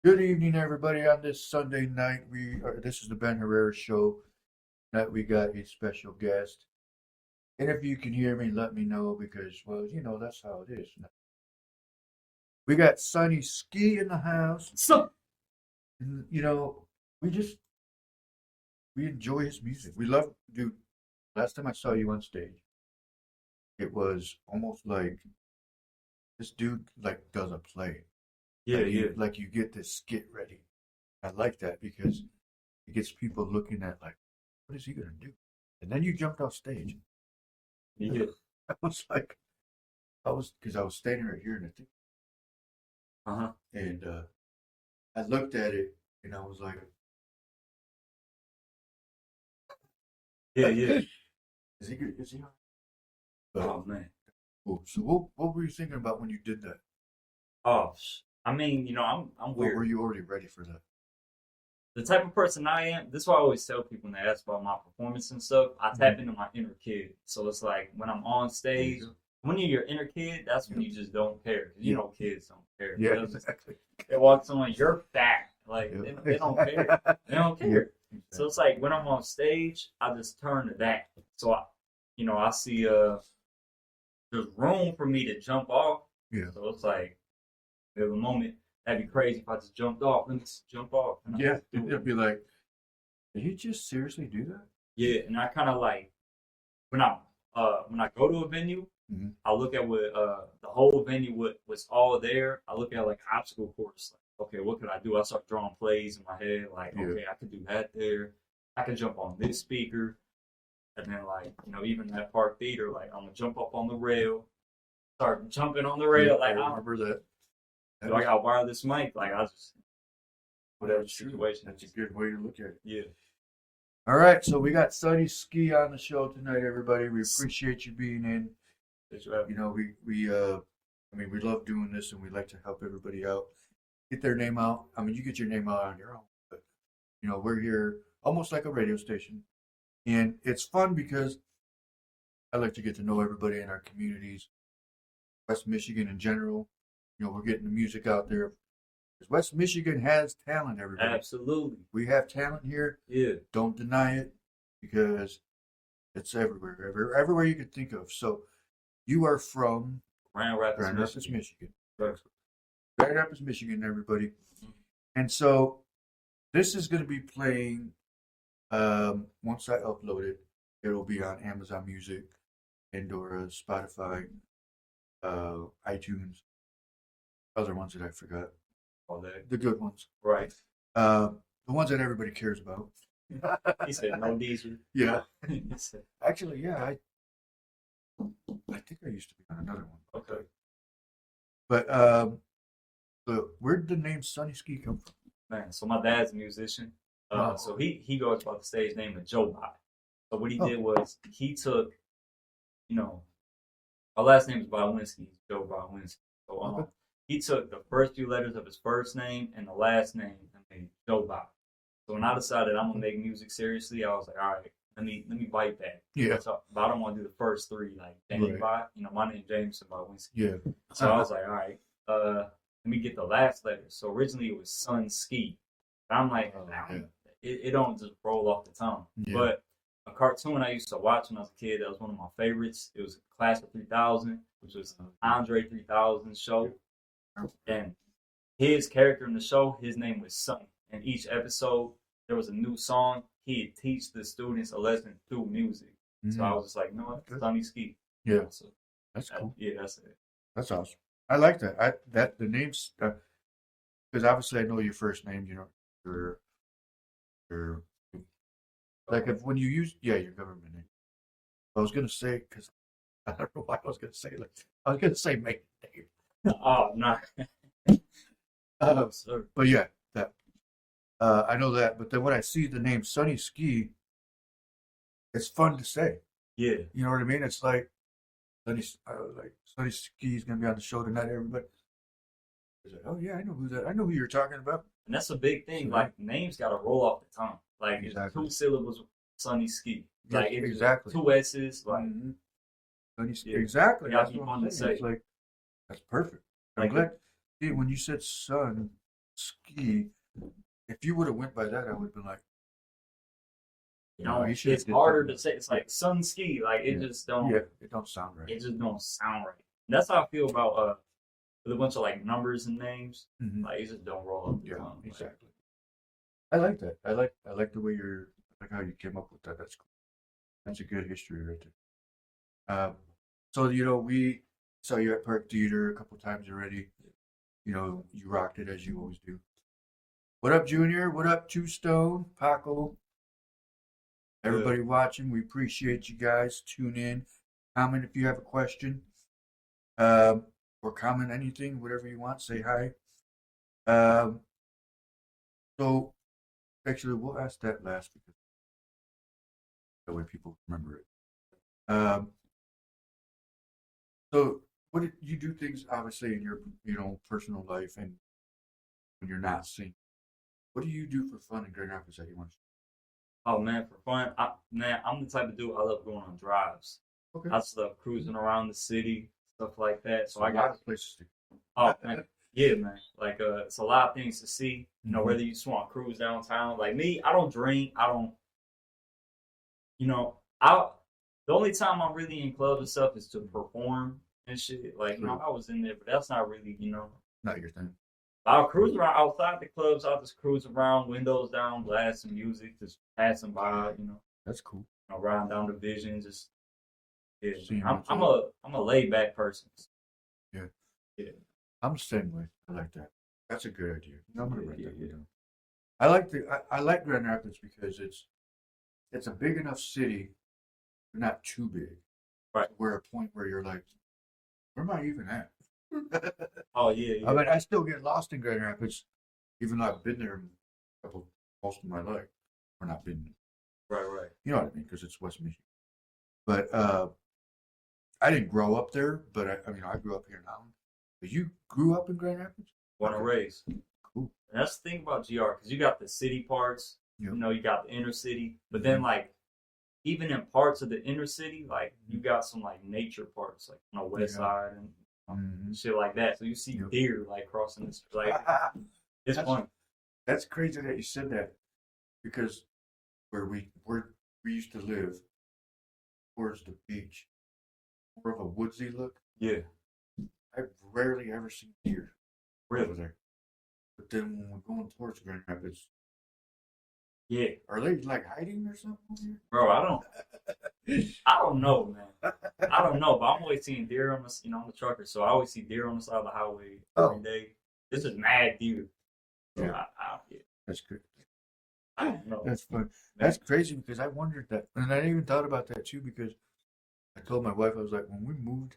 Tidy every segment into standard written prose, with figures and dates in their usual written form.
Good evening, everybody. On this Sunday night, this is the Ben Herrera Show. Tonight we got a special guest, and if you can hear me, let me know because, well, that's how it is. We got Sonny Ski in the house, So, and we just we enjoy his music. We love, dude. Last time I saw you on stage, it was almost like this dude like does a play. yeah, yeah. Like you get this skit ready. I like that because it gets people looking at like, what is he gonna do? And then you jumped off stage. Yeah. I was like, I was standing right here in the thing, Uh-huh. and I looked at it and I was like, Yeah, yeah. is he good? Is he? Oh man. Cool. So what were you thinking about when you did that? I mean, I'm Or were weird. you already ready for that? The type of person I am, this is why I always tell people when they ask about my performance and stuff, I tap into my inner kid. So it's like when I'm on There you stage, go. when you're your inner kid, that's when Yep. you just don't care. 'Cause Yep. kids don't care. Yeah, They'll just, exactly. they walk someone, you're fat. Like Yep. they don't care. They don't Yep. care. So it's like when I'm on stage, I just turn to that. So I see there's room for me to jump off. Yeah. So it's like there's a moment that'd be crazy if I just jumped off. Let me just jump off. And I Yeah. just do it. It'd be like, did he just seriously do that? Yeah, and I kind of like when I go to a venue, Mm-hmm. I look at what the whole venue was all there. I look at like obstacle course. Like, okay, what could I do? I start drawing plays in my head. Like, Yeah. okay, I could do that there. I could jump on this speaker, and then like even that park theater, like I'm gonna jump up on the rail, start jumping on the Yeah, rail. I Like, remember that. That do I was, got wireless mic? Like, I just whatever the that's true. situation That's a is. good way to look at it. Yeah. All right, so we got Sunny Ski on the show tonight, everybody. We appreciate you being in. Did you have? I mean, we love doing this, and we like to help everybody out, get their name out. I mean, you get your name out on your own, but we're here almost like a radio station, and it's fun because I like to get to know everybody in our communities, West Michigan in general. We're getting the music out there because West Michigan has talent, everybody. Absolutely. We have talent here. Yeah. Don't deny it because it's everywhere you could think of. So you are from Grand Rapids, Grand Rapids, Michigan. Michigan. Right. Grand Rapids, Michigan, everybody. And so this is going to be playing once I upload it. It'll be on Amazon Music, Pandora, Spotify, iTunes, other ones that I forgot. All that. The good ones. Right. Uh, the ones that everybody cares about. He said no diesel. Yeah. He said, Actually, yeah, I think I used to be on another one. okay. But where did the name Sunny Ski come from? Man, so my dad's a musician. Oh. So he goes by the stage name of Joe Bot. So what he Oh. did was he took, our last name is Bowinski, Joe Bowinski. So Okay. he took the first few letters of his first name and the last name and made Joe Bot. So when I decided I'm gonna make music seriously, I was like, all right, let me bite that. Yeah. So, but I don't want to do the first three, like James Right. Bot. My name's James Bowinski. Yeah. So I was like, all right, let me get the last letter. So originally it was Sun Ski. And I'm like, Oh, nah, yeah. it don't just roll off the tongue. Yeah. But a cartoon I used to watch when I was a kid, that was one of my favorites. It was Class of 3000, which was Andre 3000 show. And his character in the show, his name was Sunny. And each episode, there was a new song. He'd teach the students a lesson through music. So I was just like, no, Okay. Sunny Ski. Yeah. So, That's cool. yeah, that's it. That's awesome. I like that. The names because obviously I know your first name. Your your like if when you use your government name. I was gonna say because I don't know why I was gonna say like I was gonna say maiden name. Oh, no. Sir. But yeah, that I know that. But then when I see the name Sunny Ski, it's fun to say. Yeah. You know what I mean? It's like Sunny Ski is gonna be on the show tonight. Everybody. It's like, oh yeah, I know who that. I know who you're talking about. And that's a big thing. So- Like names gotta roll off the tongue. Like Exactly. it's 2 syllables, Sunny Ski. Yeah, Like it's exactly. 2 S's. Like Mhm. Sunny Ski. Yeah. Exactly. Yeah, That's keep what on I'm to saying. It's say. like that's perfect. I'm Like- glad. See, when you said sun, ski. If you would have went by that, I would have been like, You know, he should have it's did harder something. to say. It's like sun ski. Like it just don't. Yeah, it don't sound right. It just don't sound right. And that's how I feel about with a bunch of like numbers and names. Mhm. Like it just don't roll up the Yeah, tongue. Like, exactly. I like that. I like the way you're like how you came up with that. That's cool. That's a good history right there. So we saw you at Park Theater a couple times already. You rocked it as you always do. What up, Junior? What up, Two Stone, Paco? Everybody watching, we appreciate you guys. Tune in, comment if you have a question, or comment anything, whatever you want. Say hi. So actually, we'll ask that last because that way people remember it. So what did you do things obviously in your personal life and when you're not singing? What do you do for fun in Grand Rapids that you want to? oh man, for fun, I'm the type of dude I love going on drives. Okay. I just love cruising around the city, stuff like that. So a I lot got of places to go. oh man, yeah man. Like it's a lot of things to see. You know, Mhm. whether you just want to cruise downtown. Like me, I don't drink. I don't. You know, I the only time I'm really in clubs and stuff is to perform and shit. Like I was in there, but that's not really Not your thing. I'll cruise around outside the clubs. I'll just cruise around, windows down, blast some music, just passing by. That's cool. Riding down the Vision. Just yeah. Seeing I'm a laid back person. Yeah. Yeah. I'm the same way. I like that. That's a good idea. I'm gonna write that Yeah. down. I like Grand Rapids because it's a big enough city, but not too big. Right. Where a point where you're like, where am I even at? Oh yeah. I mean, I still get lost in Grand Rapids, even though I've been there most of my life, or not been. Right. You know what I mean? Because it's West Michigan. But I didn't grow up there, but I grew up here in Holland. But you grew up in Grand Rapids? Born and raised. Cool. And that's the thing about GR, because you got the city parts, Yep. you got the inner city, but then like even in parts of the inner city, like you got some like nature parts, like on the west side and shit like that. So you see deer like crossing the street. Like it's fun. That's crazy that you said that, because where we used to live towards the beach, more of a woodsy look. Yeah. I've rarely ever seen deer Really? over there. But then when we're going towards Grand Rapids, yeah, are they like hiding or something over here? bro, I don't know, man. I don't know, but I'm always seeing deer on the, I'm a trucker, so I always see deer on the side of the highway every day. This is mad deer. So Yeah. yeah. That's good. I don't know. That's fun. That's crazy because I wondered that, and I even thought about that too because I told my wife, I was like, when we moved,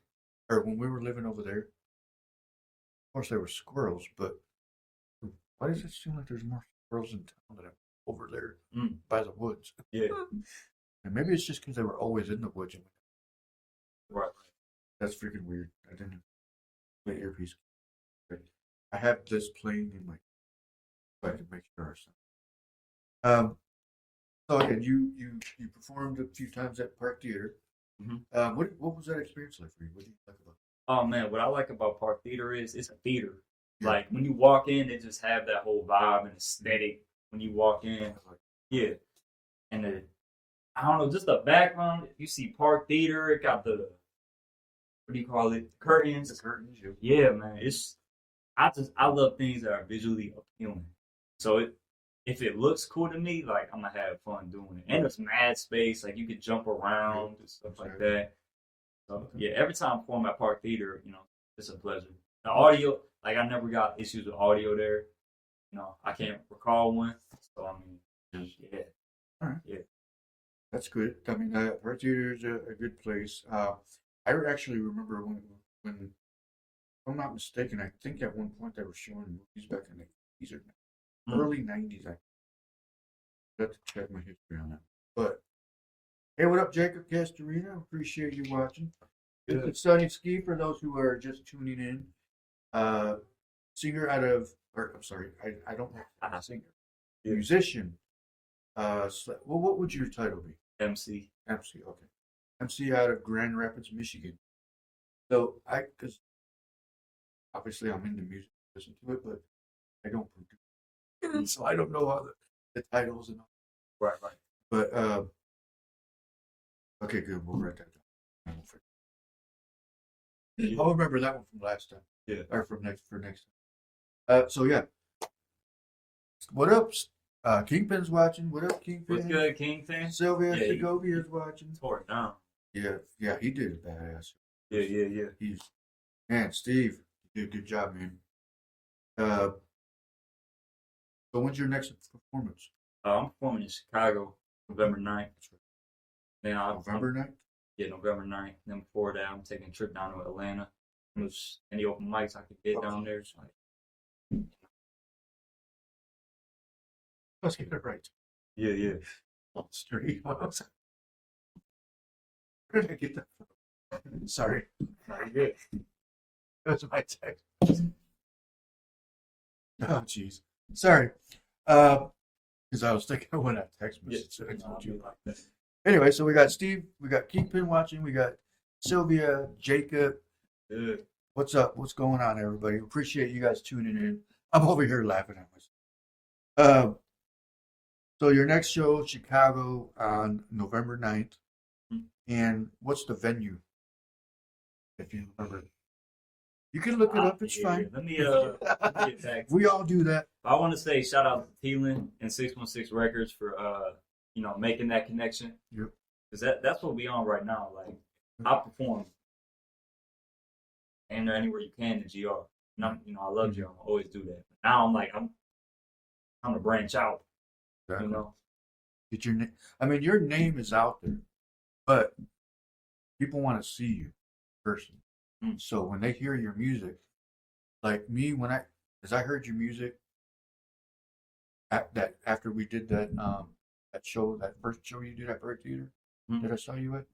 or when we were living over there, of course there were squirrels, but why does it seem like there's more squirrels in town than over there by the woods? Yeah. And maybe it's just because they were always in the woods. Right. That's freaking weird. I didn't play earpiece. I have this playing in my, so I can make sure. So again, you performed a few times at Park Theater. Mm-hmm. What was that experience like for you? What do you like about it? Oh man, what I like about Park Theater is it's a theater. Yeah. Like when you walk in, they just have that whole vibe and aesthetic when you walk in. Yeah. And I don't know, just the background. You see Park Theater, it got the what do you call it? Curtains. The curtains, yeah, man. I love things that are visually appealing. So if it looks cool to me, like I'm gonna have fun doing it. And it's mad space, like you could jump around and stuff like that. So yeah, every time I perform at Park Theater, it's a pleasure. The audio, like I never got issues with audio there. I can't recall one. So I mean, yeah. All right. Yeah. That's good. I mean, Park Theater is a good place. I actually remember when, if I'm not mistaken, I think at one point they were showing movies back in the 80s or early 90s. I have to check my history on that. But hey, what up, Jacob Castorina? Appreciate you watching. It's Sunny Ski for those who are just tuning in. Singer out of, or I'm sorry, I don't know if I'm a singer. Yeah. Musician. Well, what would your title be? MC. MC, okay. MC out of Grand Rapids, Michigan. So because obviously I'm into music, listen to it, but I don't produce so I don't know how the titles and all. Right. But okay, good. We'll write that down. I'll remember that one from last time. Yeah. Or from next time. So yeah. What up? Kingpin's watching. What up, Kingpin? What's good, Kingpin? Sylvia Yeah, Segovia's watching. Tore it down. Yeah, he did a badass. Yeah. Man, Steve, you did a good job, man. So when's your next performance? I'm performing in Chicago, November 9th. Then November 9th? Yeah, November 9th. Then before that, I'm taking a trip down to Atlanta. There's any open mics I could get down there. So Let's get it right. yeah. Street. Where did I get that from? Sorry. Good. That's my text. Oh, jeez. Sorry. Because I was thinking of when that text message that I told you about. Anyway, so we got Steve, we got Kingpin watching, we got Sylvia, Jacob. Good. What's up? What's going on, everybody? Appreciate you guys tuning in. I'm over here laughing at myself. So your next show, Chicago, on November 9th. And what's the venue? If you remember. You can look it up, it's fine. Let me get back. We all do that. I want to say shout out to Thielen and 616 Records for making that connection. Yep. Because that's what we on right now. Like I perform and anywhere you can in GR. And I love GR. I always do that. But now I'm trying to branch out. Exactly. You know? Get your name. I mean, your name is out there, but people want to see you in person. So when they hear your music, like me, as I heard your music, after we did that first show you did at Bird Theater that I saw you at,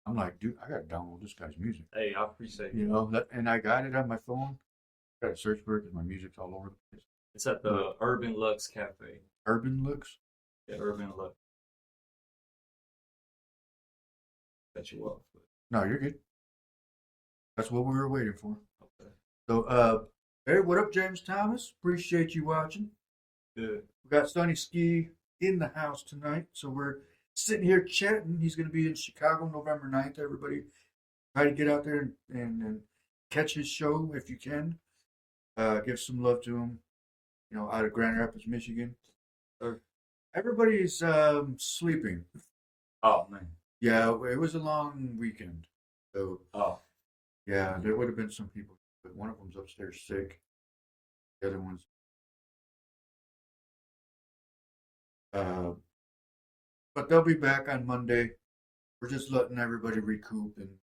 I'm like, dude, I gotta download this guy's music. Hey, I appreciate it. You know that, and I got it on my phone. I got to search for it because my music's all over the place. It's at the Urban Lux Cafe. Urban Lux. Yeah, Urban Lux. Cut you off. No, you're good. That's what we were waiting for. Okay. So, hey, what up, James Thomas? Appreciate you watching. Good. We got Sonny Ski in the house tonight, so we're sitting here chatting. He's going to be in Chicago November 9th, everybody. Try to get out there and catch his show if you can. Give some love to him, out of Grand Rapids, Michigan. Everybody's sleeping. Oh, man. Yeah, it was a long weekend. So, yeah, there would have been some people, but one of them's upstairs sick. The other one's but they'll be back on Monday. We're just letting everybody recoup and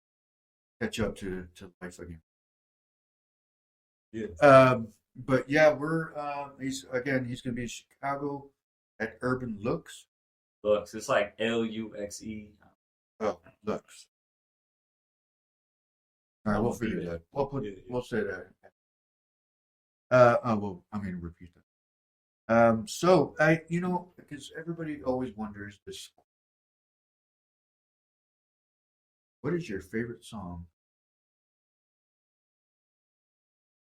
catch up to life again. Yeah. But yeah, he's gonna be in Chicago at Urban Lux. Lux. It's like Luxe. Oh, Lux. All right, we'll figure that. We'll say that. Repeat that. So because everybody always wonders this. What is your favorite song?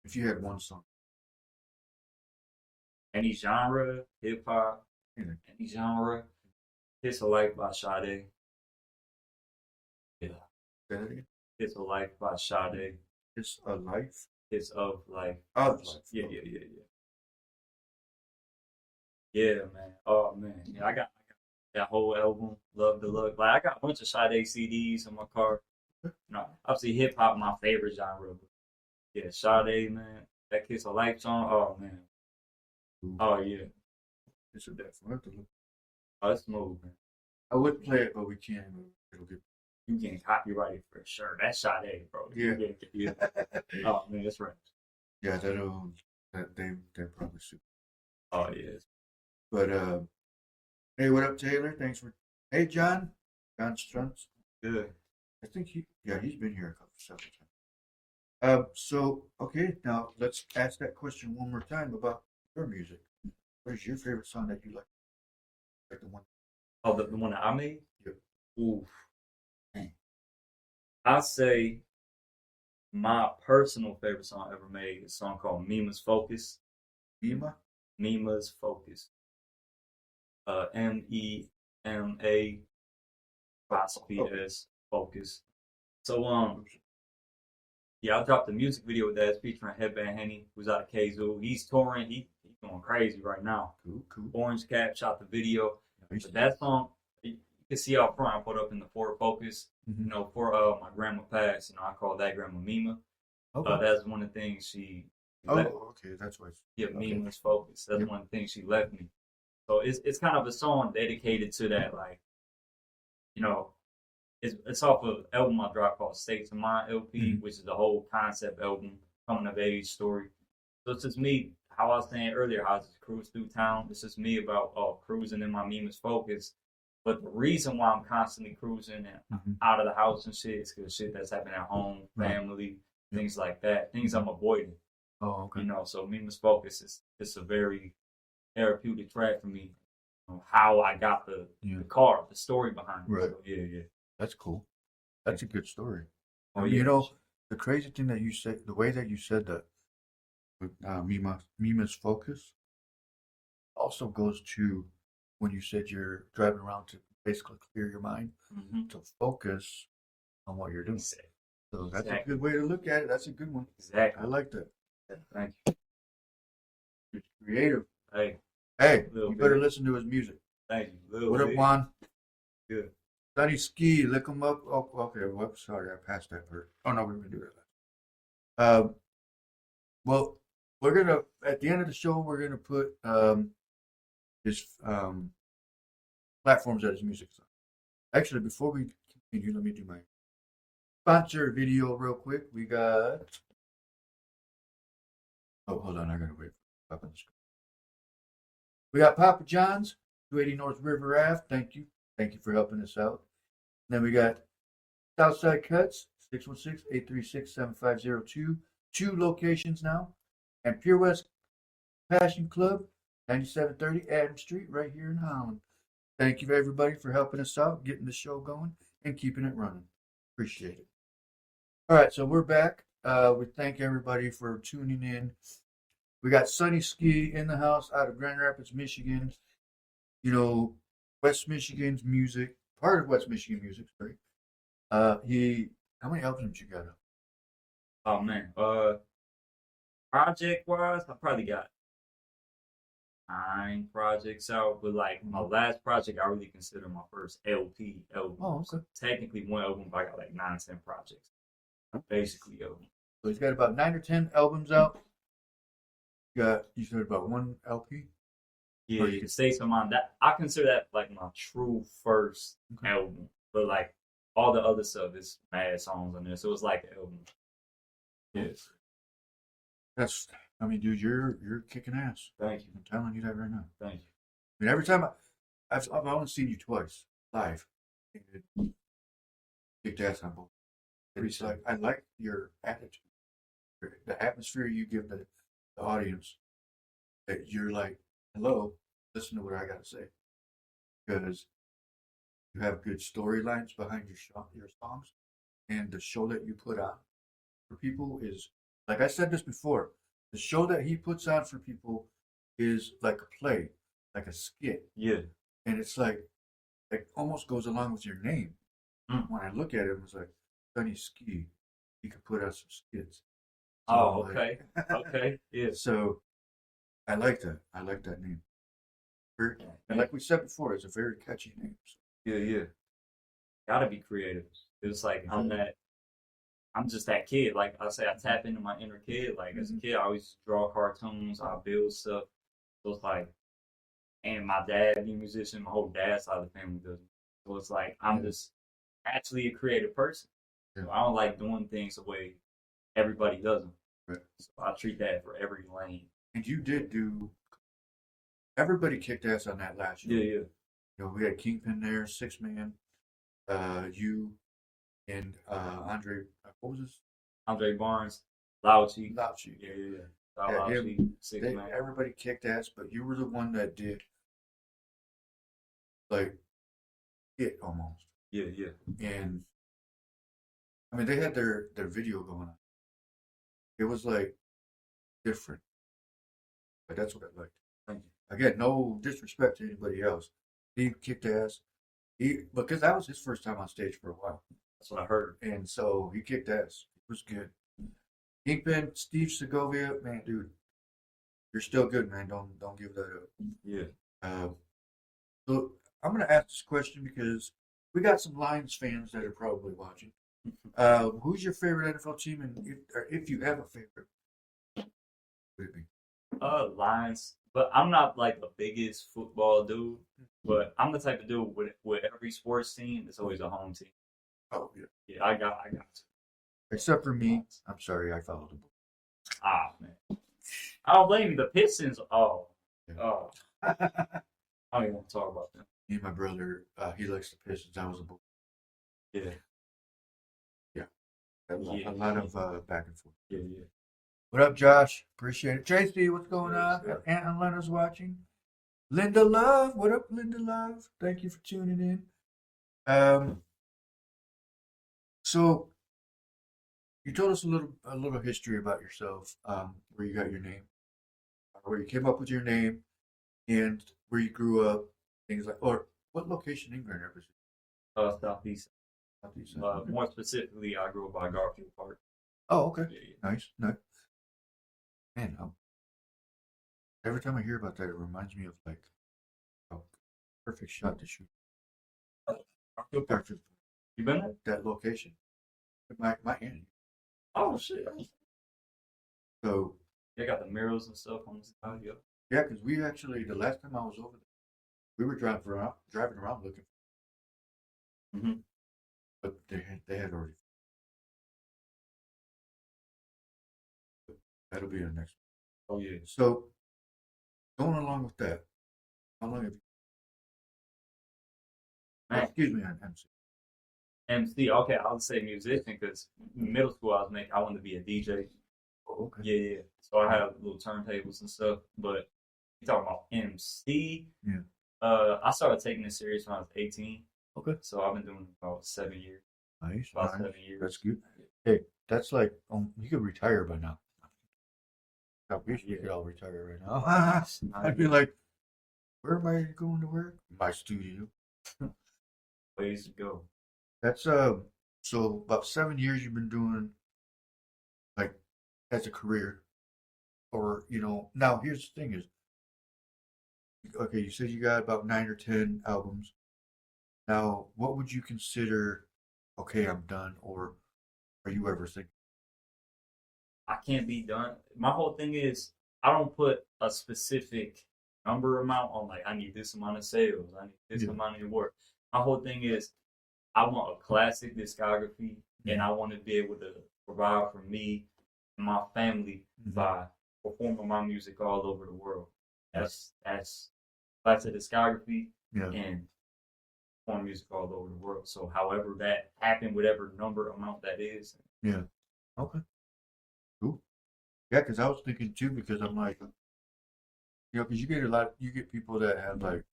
If you had one song. Any genre, hip hop, any genre. It's a Life by Sade. Yeah. Say that again? It's a Life by Sade. It's a Life? It's of Life. Of Life. Yeah. Yeah, man. Oh, man. Yeah, I got that whole album, Love the Look. Like, I got a bunch of Sade CDs in my car. Obviously hip hop my favorite genre. But yeah, Sade, man. That Kiss of Life song. Oh, man. Ooh. Oh, yeah. It's a definitely. Oh, it's smooth, man. I would play it, but we can't. It'll get. You getting copyrighted for sure. That's Sade, bro. Yeah. Oh, man, that's right. Yeah, they're probably super. Oh, yeah. But hey, what up, Taylor? Thanks for. Hey, John Strunz. Good. I think he's been here several times. So okay, now let's ask that question one more time about your music. What is your favorite song that you like? Like the one. Oh, the one that I made? Yep. Ooh. I say my personal favorite song I ever made is a song called Mima's Focus. Mima? Mima's Focus. MEMA apostrophe S Focus. So yeah, I dropped a music video with that. It's featuring Headband Henny, who's out of KZoo. He's touring. He's going crazy right now. Cool. Orange Cap shot the video. Nice. But that song, you can see out front, I put up in the Ford Focus. Mhm. You know, for my grandma passed, you know, I call that Grandma Mima. Okay. That's one of the things she. Okay, that's why. Yeah, okay. Mima's Focus. That's one of the things she left me. So it's kind of a song dedicated to that, like, you know, it's off of an album I dropped called States of Mind LP, which is the whole concept album, coming of age story. So it's just me, how I was saying earlier, how I just cruise through town. It's just me about cruising in my Mima's Focus. But the reason why I'm constantly cruising and out of the house and shit is because shit that's happening at home, family, things like that, things I'm avoiding. Oh, okay. You know, so Mima's Focus is a very therapeutic track for me. You know, how I got the car, the story behind it. Right. So, yeah. That's cool. That's a good story. Oh, You know, the crazy thing that you said, the way that you said that with Mima's Focus also goes to when you said you're driving around to basically clear your mind, to focus on what you're doing. So that's a good way to look at it. That's a good one. Exactly. I like that. Thank you. It's creative. Hey, you better listen to his music. Thank you. What up, Juan? Good. Sonny Ski, look him up. Oh, okay. Well, sorry, I passed that part. Oh no, we were gonna do that. Well, we're gonna at the end of the show we're gonna put his platforms that his music's on. Actually, before we continue, let me do my sponsor video real quick. We got. Oh, hold on, I gotta wait for up on the screen. We got Papa John's, 280 North River Ave. Thank you for helping us out. And then we got Southside Cuts, 616-836-7502. 2 locations now. And Pure West Passion Club, 9730 Adams Street, right here in Holland. Thank you everybody for helping us out, getting the show going, and keeping it running. Appreciate it. All right, so we're back. We thank everybody for tuning in. We got Sonny Ski in the house out of Grand Rapids, Michigan. You know, West Michigan's music, part of West Michigan music, sorry. How many albums you got up? Oh man, project wise, I probably got 9 projects out, but like my last project, I really consider my first LP album. Oh, okay. So technically, one album, but I got like 9, 10 projects. Basically, album. So he's got about 9 or 10 albums out. You said about 1 LP? Yeah, you can say something on that. I consider that like my true first album, but like all the other stuff is mad songs on there, so it's like an album. Yes. I mean, dude, you're kicking ass. Thank you. I'm telling you that right now. Thank you. I mean, every time I've only seen you twice live. Kicked ass on both. It's like I like your attitude, the atmosphere you give the audience. That you're like, hello, listen to what I gotta say, because you have good storylines behind your songs, and the show that you put on for people is, like I said this before, the show that he puts on for people is like a play, like a skit. Yeah. And it's like, it almost goes along with your name. When I look at it, it's like, Sonny Ski, he could put out some skits. So Oh, okay. Okay. Yeah. So I like that. I like that name. And like we said before, it's a very catchy name. So. Yeah. Gotta be creative. It's like I'm just that kid. Like I say, I tap into my inner kid. Like as a kid, I always draw cartoons, I build stuff. So it's like, and my dad, being a musician, my whole dad's side of the family does. So it's like I'm just actually a creative person. So I don't like doing things the way everybody does them. Right. So I treat that for every lane. And you did do. Everybody kicked ass on that last year. Yeah. You know, we had Kingpin there, 6 Man. You and Andre. What was this? Andre Barnes, Lauchi. Yeah. Lauchi, 6 Man. Everybody kicked ass, but you were the one that did like it almost. Yeah. And I mean, they had their video going on. It was like different, but that's what I liked. Again, no disrespect to anybody else. He kicked ass. Because that was his first time on stage for a while. That's what I heard. And so he kicked ass. It was good. Kingpin, Steve Segovia, man, dude, you're still good, man. Don't give that up. Yeah. So I'm gonna ask this question because we got some Lions fans that are probably watching. Who's your favorite NFL team, and if you have a favorite, would it be? Lions. But I'm not like the biggest football dude. But I'm the type of dude with every sports team, it's always a home team. Oh yeah. Yeah, I got to. Except for me, I'm sorry, I followed the book. Ah man. I don't blame you. The Pistons. Oh. Yeah. Oh. I don't even want to talk about them. Me and my brother, he likes the Pistons. I was a book. Yeah. Yeah. A lot of back and forth. Yeah, yeah. What up, Josh? Appreciate it. Tracy, what's going on? Aunt and Leonard's watching. Linda Love, what up, Linda Love? Thank you for tuning in. So you told us a little history about yourself, where you got your name, where you came up with your name, and where you grew up, things like, or what location in Grand Rapids? Southeast. Southeast. More specifically, I grew up by Garfield Park. Oh, okay. Yeah. Nice. Man, every time I hear about that, it reminds me of like a perfect shot to shoot. Perfect. You been there? That location. My aunt. Oh shit. So They got the murals and stuff on the side. Yeah. yeah, because we actually the last time I was over there, we were driving around looking, Mm-hmm. but they had already. That'll be the next Oh yeah. one. So going along with that, how long have you? Man. Excuse me, I'm MC. MC. Okay, I would say musician because middle school I wanted to be a DJ. Oh, okay. Yeah, yeah. So I had little turntables and stuff. But you talking about MC? Yeah. I started taking this serious when I was 18. Okay. So I've been doing it about 7 years. Nice. About Nice. 7 years. That's good. Hey, that's like you could retire by now. I wish we could all retire right now. I'd be like, where am I going to work? My studio. Ways to go. That's so about 7 years you've been doing like as a career, or now here's the thing is, okay, you said you got about 9 or 10 albums. Now, what would you consider? Okay, I'm done, or are you ever thinking? I can't be done. My whole thing is I don't put a specific number amount on like I need this amount of sales, I need this amount of work. My whole thing is I want a classic discography and I want to be able to provide for me and my family by performing my music all over the world. That's classic discography and perform music all over the world. So however that happened, whatever number amount that is. Yeah. Okay. Cool. Yeah, because I was thinking too, because I'm like, because you get people that have like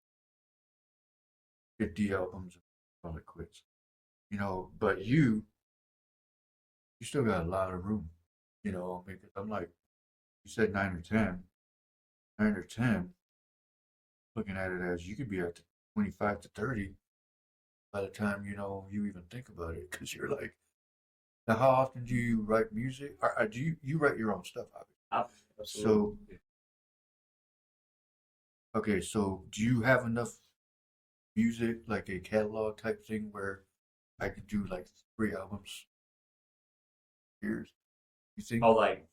50 albums and all it quits. But you still got a lot of room. Because I'm like, you said 9 or 10, looking at it as you could be at 25 to 30 by the time you even think about it, because you're like, now how often do you write music? Or do you write your own stuff? Obviously. So okay, so do you have enough music, like a catalog type thing, where I could do like 3 albums years? You think? Oh, like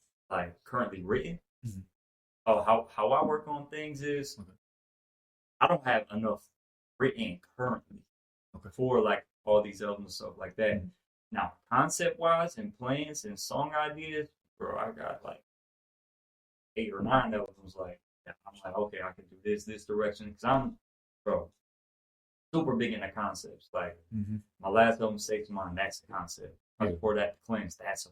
currently written? Mhm. Oh, how I work on things is I don't have enough written currently for like all these albums and stuff like that. Now, concept wise and plans and song ideas, bro, I got like 8 or 9 albums. Like I'm like, okay, I can do this direction because I'm, bro, super big into concepts. Like my last album, State of Mind, that's a concept. Before that, Cleanse, that's a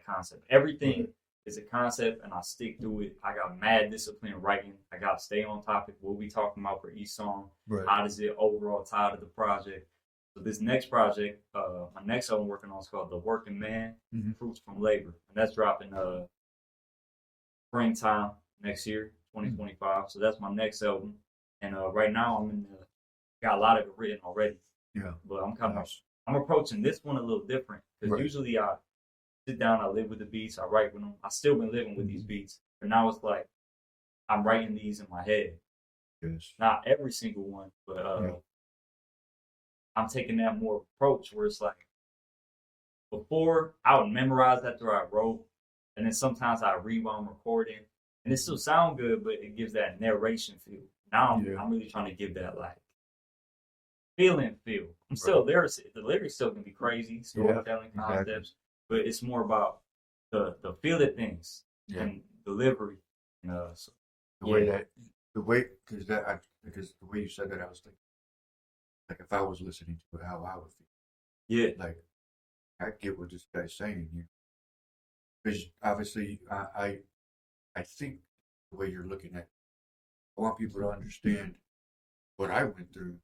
concept. Everything is a concept, and I stick to it. I got mad discipline writing. I got to stay on topic. What we talking about for each song? Right. How does it overall tie to the project? So this next project, my next album I'm working on is called The Working Man, Fruits from Labor, and that's dropping springtime next year, 2025. So that's my next album. And right now got a lot of it written already. Yeah. But I'm kind of Nice. I'm approaching this one a little different because Right. usually I sit down, I live with the beats, I write with them. I still been living with these beats, but now it's like I'm writing these in my head. Yes. Not every single one, but I'm taking that more approach where it's like before I would memorize after I wrote, and then sometimes I read while I'm recording, and it still sound good, but it gives that narration feel. Now I'm really trying to give that like feeling feel. I'm still lyrics. The lyrics still can be crazy, storytelling concepts, but it's more about the feel of things and delivery. And so, the way because the way you said that, I was thinking like if I was listening to it, how I would feel. Yeah, Like I get what this guy's saying here, because obviously I think the way you're looking at, I want people to understand what I went through.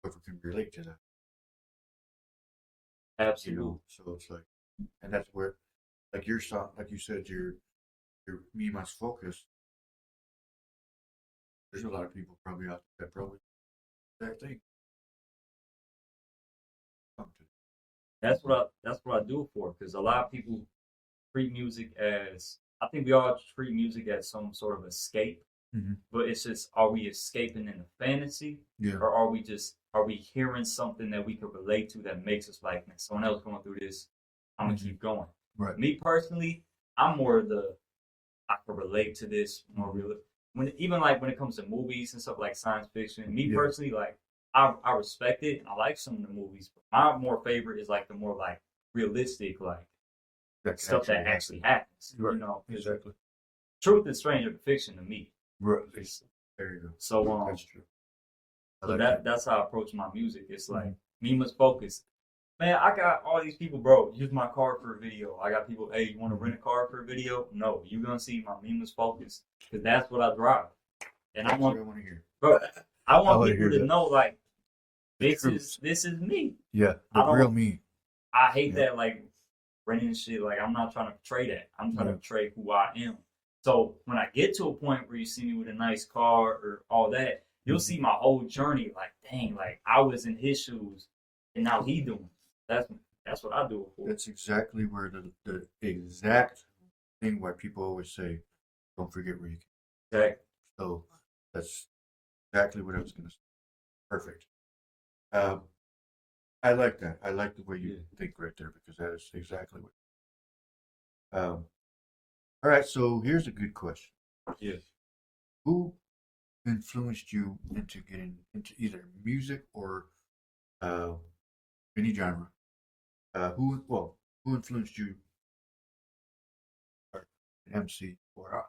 Whoever can relate to that, absolutely. So it's like, and that's where, like your song, like you said, your me must focus. There's a lot of people probably out there that probably that thing. That's what I do it for, because a lot of people treat music as, I think we all treat music as some sort of escape, but it's just, are we escaping in a fantasy, or are we hearing something that we could relate to that makes us like, man, someone else going through this, I'm gonna keep going. Right. Me personally, I'm more I can relate to this more real. Even like when it comes to movies and stuff like science fiction, me personally, like I respect it and I like some of the movies, but my more favorite is like the more like realistic, like stuff that actually happens. Right. You know, exactly. Truth is stranger than fiction to me. Right. There you go. So that's true. So that's how I approach my music. It's like me must focus. Man, I got all these people, bro. Use my car for a video. I got people, hey, you want to rent a car for a video? No, you're gonna see my me must focus, because that's what I drive. And I want to hear, bro. I want people to that. know like this is me. Yeah, the real me. I hate that like renting shit. Like I'm not trying to portray that. I'm trying to portray who I am. So when I get to a point where you see me with a nice car or all that, you'll see my whole journey. Like, dang, like I was in his shoes, and now he doing. That's what I do it for. That's exactly where the exact thing why people always say, "Don't forget where you came." Exactly. So that's exactly what I was going to say. Perfect. I like that. I like the way you think right there, because that is exactly what. All right. So here's a good question. Yes. Who influenced you into getting into either music or any genre? Who influenced you, or an MC, or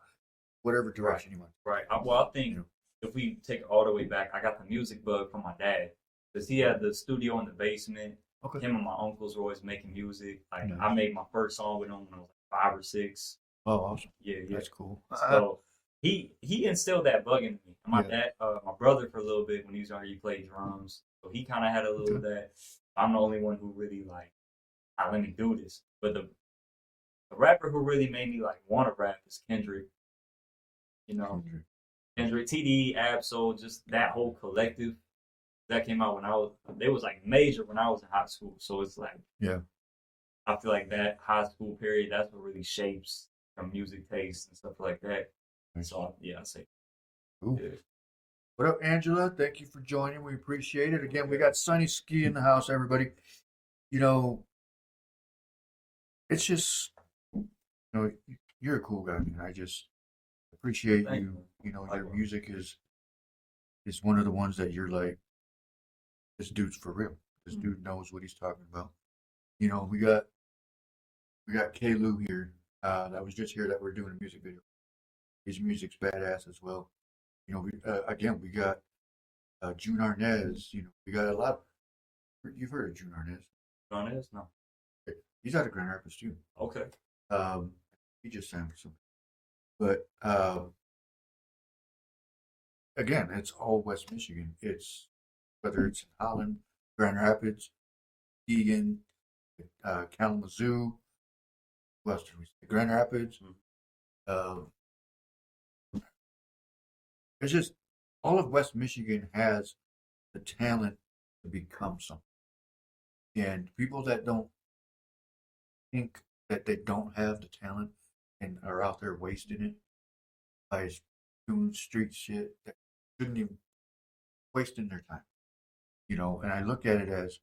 whatever direction you want? Right. Well, I think if we take it all the way back, I got the music bug from my dad, because he had the studio in the basement. Okay. Him and my uncles were always making music. Like I made my first song with him when I was like 5 or 6. Oh, awesome! Yeah, That's cool. So he instilled that bug in me. And my dad, my brother, for a little bit when he was younger, he played drums, so he kind of had a little of that. I'm the only one who really like, let me do this. But the rapper who really made me like want to rap is Kendrick. You know, Kendrick, TD, Absol, just that whole collective that came out when they was like major when I was in high school. So it's like, I feel like that high school period, that's what really shapes your music taste and stuff like that. So I say. Cool. Yeah. What up, Angela? Thank you for joining. We appreciate it. Again, we got Sunny Ski in the house, everybody. You know, it's just, you're a cool guy, man. I just appreciate you. You know, your music is one of the ones that you're like, this dude's for real. This dude knows what he's talking about. You know, we got K-Lou here. That was just here that we're doing a music video. His music's badass as well. You know, we got June Arnez. You know, we got a lot. You've heard of June Arnez? Arnez? No. He's out of Grand Rapids too. Okay. He just sang for something. But again, it's all West Michigan. It's whether it's in Holland, Grand Rapids, Egan, Kalamazoo, Western Grand Rapids. It's just all of West Michigan has the talent to become something. And people that don't think that they don't have the talent and are out there wasting it by doing street shit that shouldn't even wasting their time. And I look at it as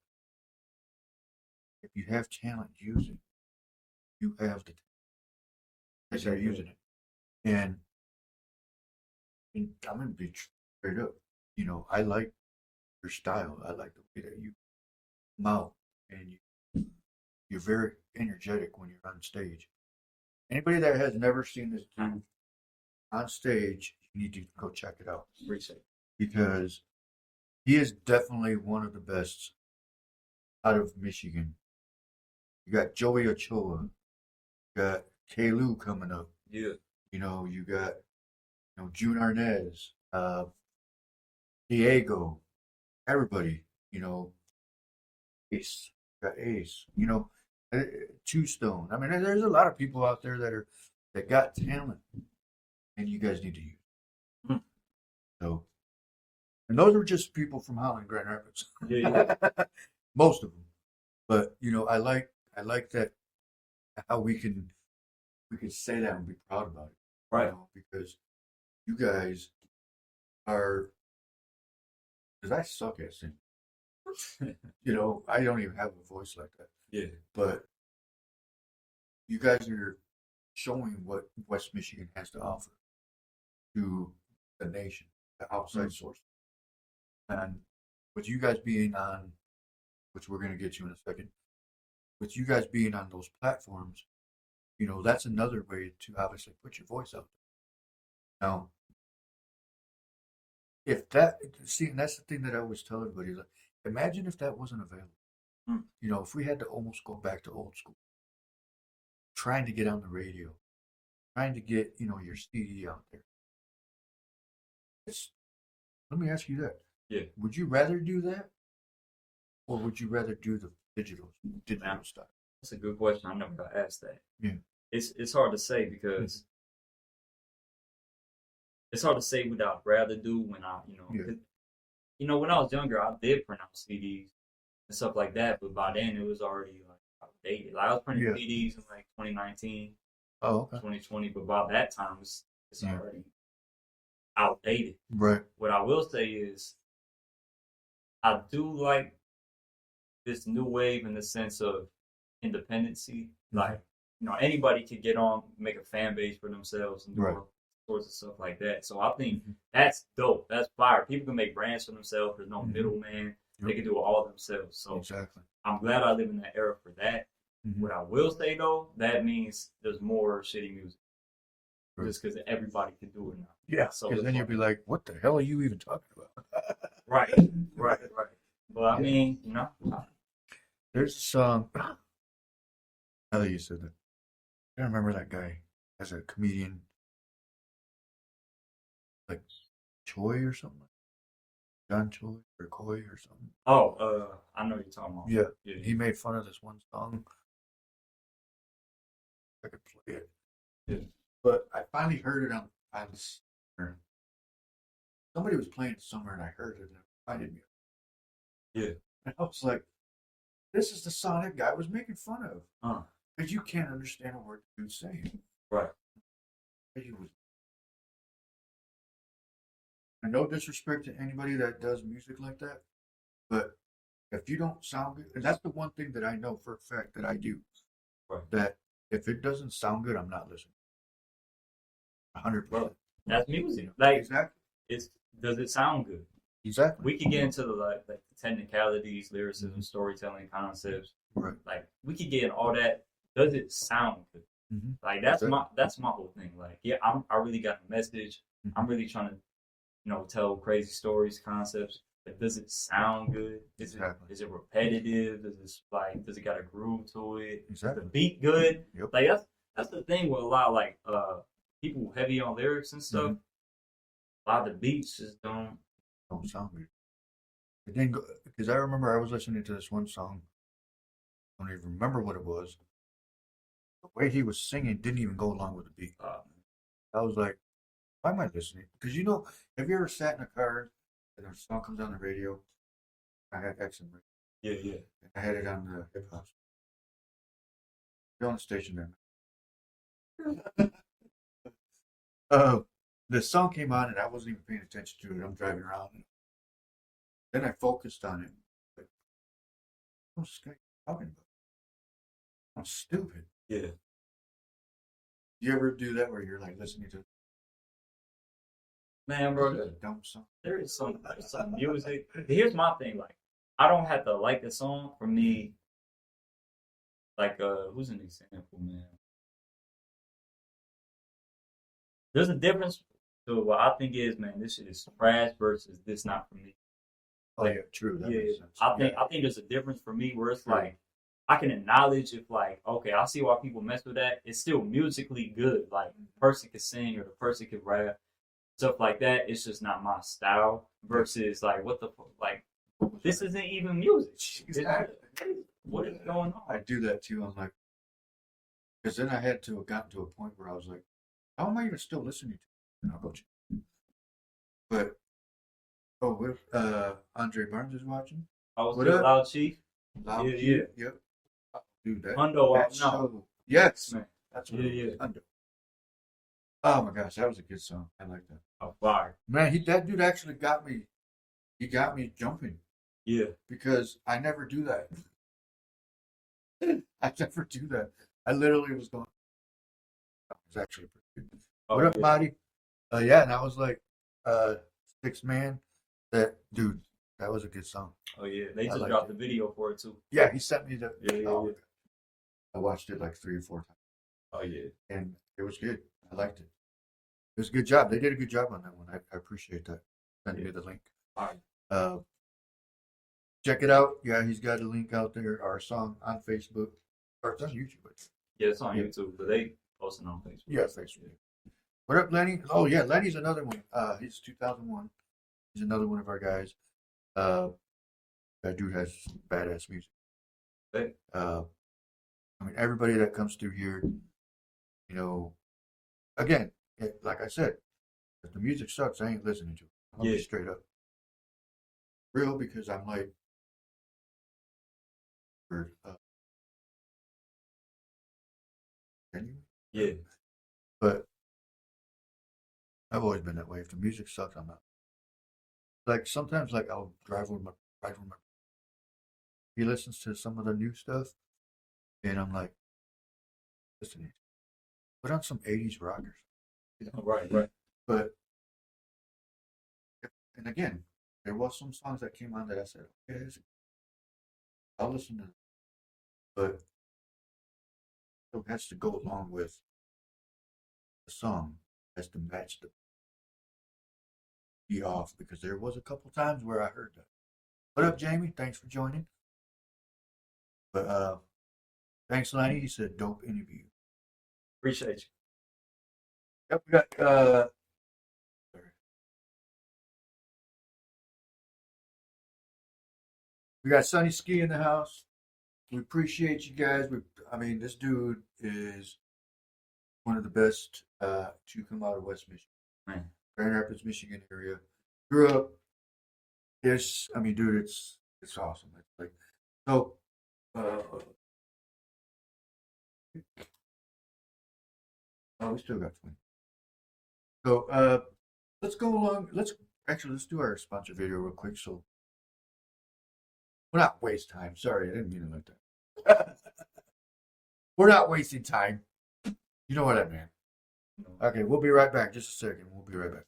if you have talent, use it. You have the talent. They start using it. And I'm gonna be straight up. I like your style. I like the way that you come out and you're very energetic when you're on stage. Anybody that has never seen this dude on stage, you need to go check it out. Appreciate it. Because he is definitely one of the best out of Michigan. You got Joey Ochoa, you got Kalu coming up. Yeah. You got June Arnez, Diego, everybody. Ace, got Ace. Two Stone. I mean, there's a lot of people out there that got talent, and you guys need to use. Hmm. So, and those were just people from Holland, Grand Rapids. Yeah. Most of them. But I like that how we can say that and be proud about it. Right. Because you guys are, because I suck at singing. I don't even have a voice like that. Yeah. But you guys are showing what West Michigan has to offer to the nation, the outside source. And with you guys being on, which we're going to get to in a second, with you guys being on those platforms, that's another way to obviously put your voice out there. Now, and that's the thing that I always tell everybody, like, imagine if that wasn't available. If we had to almost go back to old school, trying to get on the radio, trying to get, your CD out there. Let me ask you that. Yeah. Would you rather do that? Or would you rather do the digital stuff? That's a good question. I never got asked that. Yeah. It's hard to say because it's hard to say what I'd rather do when when I was younger, I did print out CDs and stuff like that, but by then it was already like outdated. Like I was printing CDs in like 2019, 2020, but by that time it's already outdated. Right. What I will say is I do like this new wave in the sense of independency. Like, anybody could get on, make a fan base for themselves and do all sorts of stuff like that. So I think that's dope. That's fire. People can make brands for themselves. There's no middleman. Yep. They can do it all themselves. So exactly. I'm glad I live in that era for that. What I will say though, that means there's more shitty music. Just because everybody can do it now. Yeah. So then you'll be like, what the hell are you even talking about? Right. But I mean, there's a song. Now that you said that, I remember that guy as a comedian, like Choi or something. John Choi or Coy or something. Oh, I know what you're talking about. Yeah. He made fun of this one song. I could play it. Yeah. But I finally heard it on somebody was playing it somewhere and I heard it and it reminded me of it. Yeah. And I was like, this is the song that guy was making fun of. Because you can't understand a word the dude's saying. Right. And no disrespect to anybody that does music like that, but if you don't sound good, and that's the one thing that I know for a fact that I do, that if it doesn't sound good, I'm not listening. 100%. That's music. Like, exactly. Does it sound good? Exactly. We could get into the the technicalities, lyricism, storytelling concepts. Right. Like we could get in all that. Does it sound good? Like that's my whole thing. Like I really got a message. I'm really trying to tell crazy stories, concepts. But does it sound good? Is it repetitive? Does it got a groove to it? Exactly. Is the beat good? Yep. Like that's the thing with a lot of people heavy on lyrics and stuff. A lot of the beats just don't sound good. It didn't go, because I remember I was listening to this one song. I don't even remember what it was. The way he was singing didn't even go along with the beat. I was like, why am I listening? Because have you ever sat in a car and a song comes on the radio? I had XM radio. Yeah, yeah. I had it on the hip hop. You're on the station there. The song came on and I wasn't even paying attention to it. I'm driving around. Then I focused on it. Like, what's this guy talking about? I'm stupid. Yeah. You ever do that where you're like listening to Man, bro, a dumb song? there's some music. Here's my thing, like, I don't have to like the song for me. Like, who's an example, man? There's a difference to what I think is, man, this shit is trash versus this not for me. Oh yeah, true. That Yeah, makes sense. I think there's a difference for me where it's Sure. like I can acknowledge if like, okay, I see why people mess with that. It's still musically good. Like the person can sing or the person can rap, stuff like that. It's just not my style. Versus like what the like this isn't even music. What is going on? I do that too. I'm like, because then I had to have gotten to a point where I was like, how am I even still listening to it? And I'll go check. But with Andre Barnes is watching. I was What with up? Loud Chief. Loud Yeah, Chief, yeah. Yep. Dude, Hundo that out now. show. Yes. Man. That's what Yeah, it was. yeah. Hundo. Oh my gosh, that was a good song. I like that. Oh, fire. Man, that dude actually got me. He got me jumping Yeah. because I never do that. I never do that. I literally was going. That was actually pretty good. Oh, What up, yeah. Marty? Yeah, and I was like, 6 Man. That dude, that was a good song. Oh yeah. They just liked dropped it. the video for it too. Yeah, he sent me the. Yeah, yeah, oh, yeah. I watched it like 3 or 4 times, Oh yeah. and it was good. I liked it. It was a good job. They did a good job on that one. I appreciate that. Send me the link. All right. Check it out. Yeah, he's got a link out there. Our song on Facebook, or it's on YouTube. Yeah, it's on Yeah. YouTube, but they posting on Facebook. Yeah, Facebook. What up, Lenny? Oh yeah, Lenny's another one. He's 2001. He's another one of our guys. That dude has some badass music. Hey. I mean, everybody that comes through here, again, like I said, if the music sucks, I ain't listening to it. I'll be Yeah. straight up. Real, because I'm like, genuine. Yeah. But I've always been that way. If the music sucks, I'm not. Like sometimes, like I'll drive with my. He listens to some of the new stuff, and I'm like, listen, put on some '80s rockers. Right, right. But and again, there was some songs that came on that I said, okay, I'll listen to them. But it has to go along with the song, has to match the be off, because there was a couple times where I heard that. What up, Jamie? Thanks for joining. But thanks, Lenny. He said dope interview. Appreciate you. Yep, we got Sunny Ski in the house. We appreciate you guys. I mean, this dude is one of the best to come out of West Michigan, Man. Grand Rapids, Michigan area. Grew up. Yes, I mean, dude, it's awesome. It's like so. We still got 20. So let's go along. Let's do our sponsor video real quick. So we're not waste time. Sorry, I didn't mean it like that. We're not wasting time. You know what I meant. Okay, we'll be right back. Just a second. We'll be right back.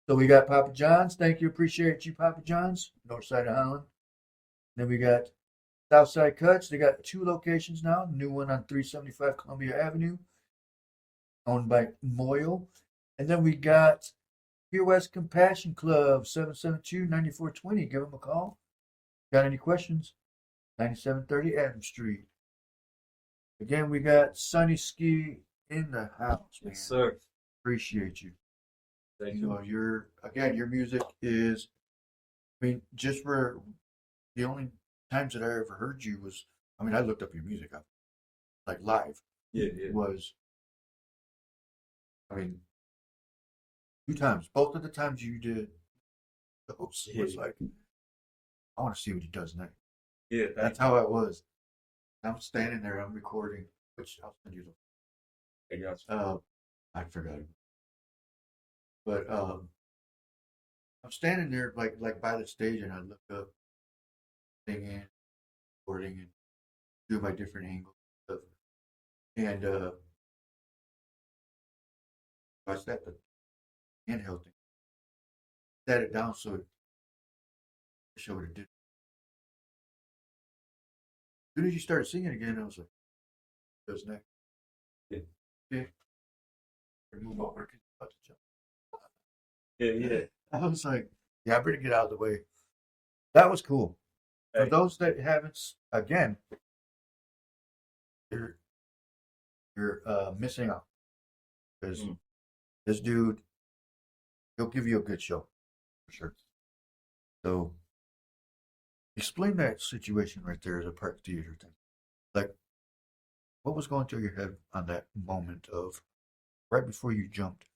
So we got Papa John's. Thank you. Appreciate you, Papa John's. North side of Holland. Then we got Southside Cuts. They got 2 locations now. New one on 375 Columbia Avenue, owned by Moyle. And then we got Pure West Compassion Club, 772-9420. Give them a call. Got any questions? 9730 Adams Street. Again, we got Sunny Ski in the house, man. Yes, sir. Appreciate you. Thank You you. know, your music is, I mean, just for the only times that I ever heard you was, I mean, I looked up your music up, like live. Yeah. was, I mean, 2 times. Both of the times you did those was like, I want to see what he does next. Yeah, That's how it was. I'm standing there, I'm recording, which I'll send you I got you. I forgot. But I'm standing there like by the stage, and I look up, singing, recording, and do my different angles and stuff. And I set the handheld thing, set it down so it showed what it did. As soon as you started singing again, I was like, "What's next?" Yeah. Yeah. Move over because about to jump. Yeah. I was like, "Yeah, I better get out of the way." That was cool. For those that haven't, again, you're missing out because this dude, he'll give you a good show for sure. So, explain that situation right there at the park theater thing. Like, what was going through your head on that moment of right before you jumped?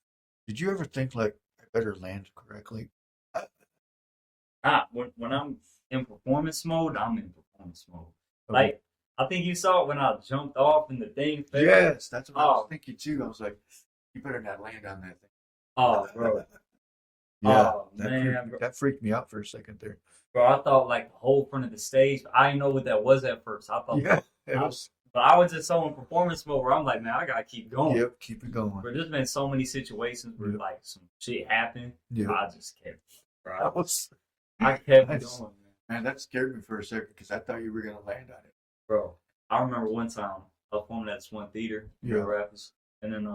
Did you ever think like I better land correctly? When I'm in performance mode, I'm in performance mode. Okay. Like, I think you saw it when I jumped off and the thing fell. Yes, that's what I was thinking too. I was like, you better not land on that thing. Oh, bro. Yeah, Oh, man, that freaked me out for a second there. Bro, I thought like the whole front of the stage. I didn't know what that was at first. I thought, it was. But I was just so in performance mode where I'm like, man, I gotta keep going. Yep, keep it going. But there's been so many situations where like some shit happened. Yeah, I just kept. Bro, I kept going, man. That scared me for a second because I thought you were gonna land on it. Bro, I remember one time I was performing at this one theater, Rapids, and then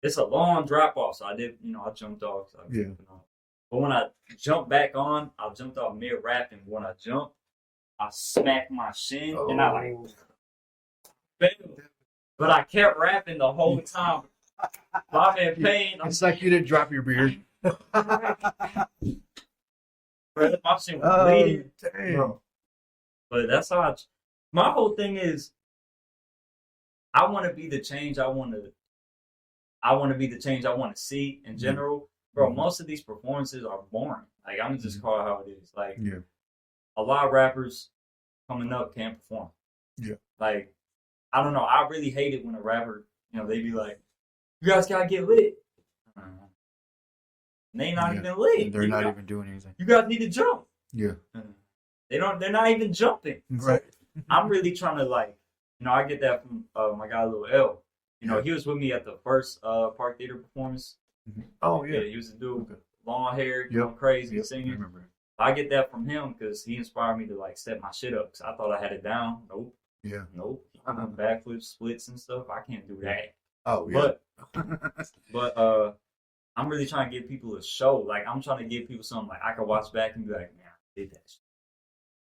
it's a long drop off, so I did, I jumped off. So But when I jumped back on, I jumped off mid rap, and when I jumped, I smacked my shin, and I like fell. But I kept rapping the whole time. I'm in pain. It's like you didn't drop your beard. Bro, my shin was bleeding. Bro. But that's how my whole thing is. I want to be the change I want to be the change I want to see in general. Bro, most of these performances are boring. Like, I'm just call it how it is. Like, a lot of rappers coming up can't perform. Yeah. Like, I don't know. I really hate it when a rapper, they be like, you guys gotta get lit. And they not even lit. They're not even doing anything. You guys need to jump. Yeah. They're not even jumping. Right. So I'm really trying to I get that from my guy Lil L. He was with me at the first Park Theater performance. Oh yeah. He was a dude, long hair, going crazy, singing. I remember. I get that from him because he inspired me to step my shit up. Cause I thought I had it down. Nope. Yeah. Nope. Backflips, splits, and stuff. I can't do that. Oh yeah. But I'm really trying to give people a show. Like, I'm trying to give people something like I can watch back and be like, man, I did that shit.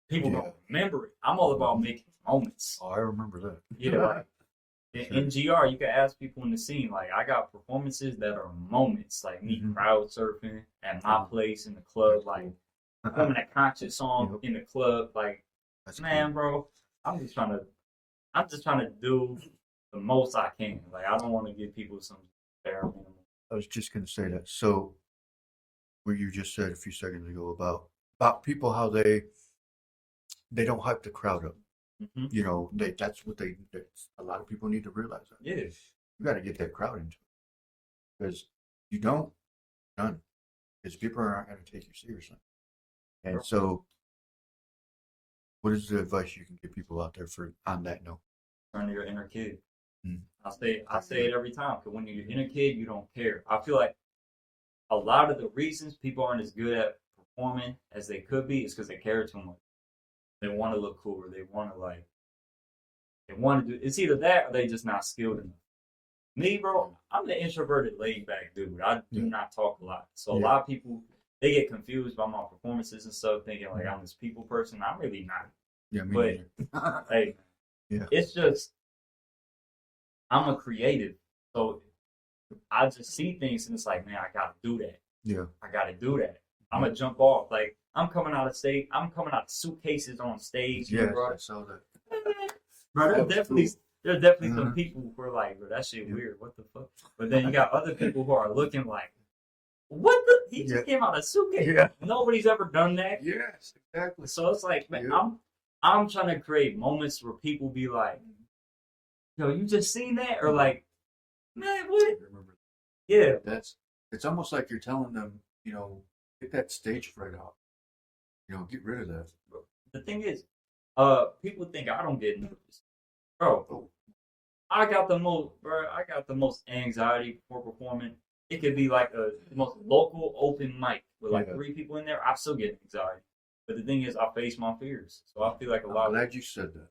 People don't remember it. I'm all about making moments. Oh, I remember that. Yeah. In GR, you can ask people in the scene, like, I got performances that are moments, like me crowd surfing at my place in the club, like performing a conscious song in the club, like, that's man, cool. Bro, I'm just trying to do the most I can. Like, I don't want to give people some bare minimum. I was just gonna say that. So, what you just said a few seconds ago about people, how they don't hype the crowd up. That's what a lot of people need to realize that. Yeah. You got to get that crowd into it. Because you don't, none. Because people aren't going to take you seriously. And so, what is the advice you can give people out there on that note? Turn to your inner kid. I say it every time. Because when you're your inner kid, you don't care. I feel like a lot of the reasons people aren't as good at performing as they could be is because they care too much. They want to look cool, or they want to do. It's either that or they just not skilled enough. Me, bro, I'm the introverted, laid back dude. I do not talk a lot. So a lot of people, they get confused by my performances and stuff, thinking like I'm this people person. I'm really not. Yeah, me but hey, it's just I'm a creative, so I just see things and it's like, man, I gotta do that. Yeah, I gotta do that. I'm gonna jump off. Like, I'm coming out of suitcases on stage. Yeah, bro. I saw that. Bro, there's definitely some people who are like, bro, that shit weird. What the fuck? But then you got other people who are looking like, what the? He just came out of suitcase. Yeah. Nobody's ever done that. Yes, exactly. So it's like, man, I'm trying to create moments where people be like, yo, you just seen that? Or like, man, what? Yeah. It's almost like you're telling them, get that stage fright out. Get rid of that. The thing is, people think I don't get nervous. Bro, I got the most anxiety before performing. It could be like the most local open mic with like 3 people in there. I still get anxiety. But the thing is, I face my fears. So I feel like I'm glad you said that.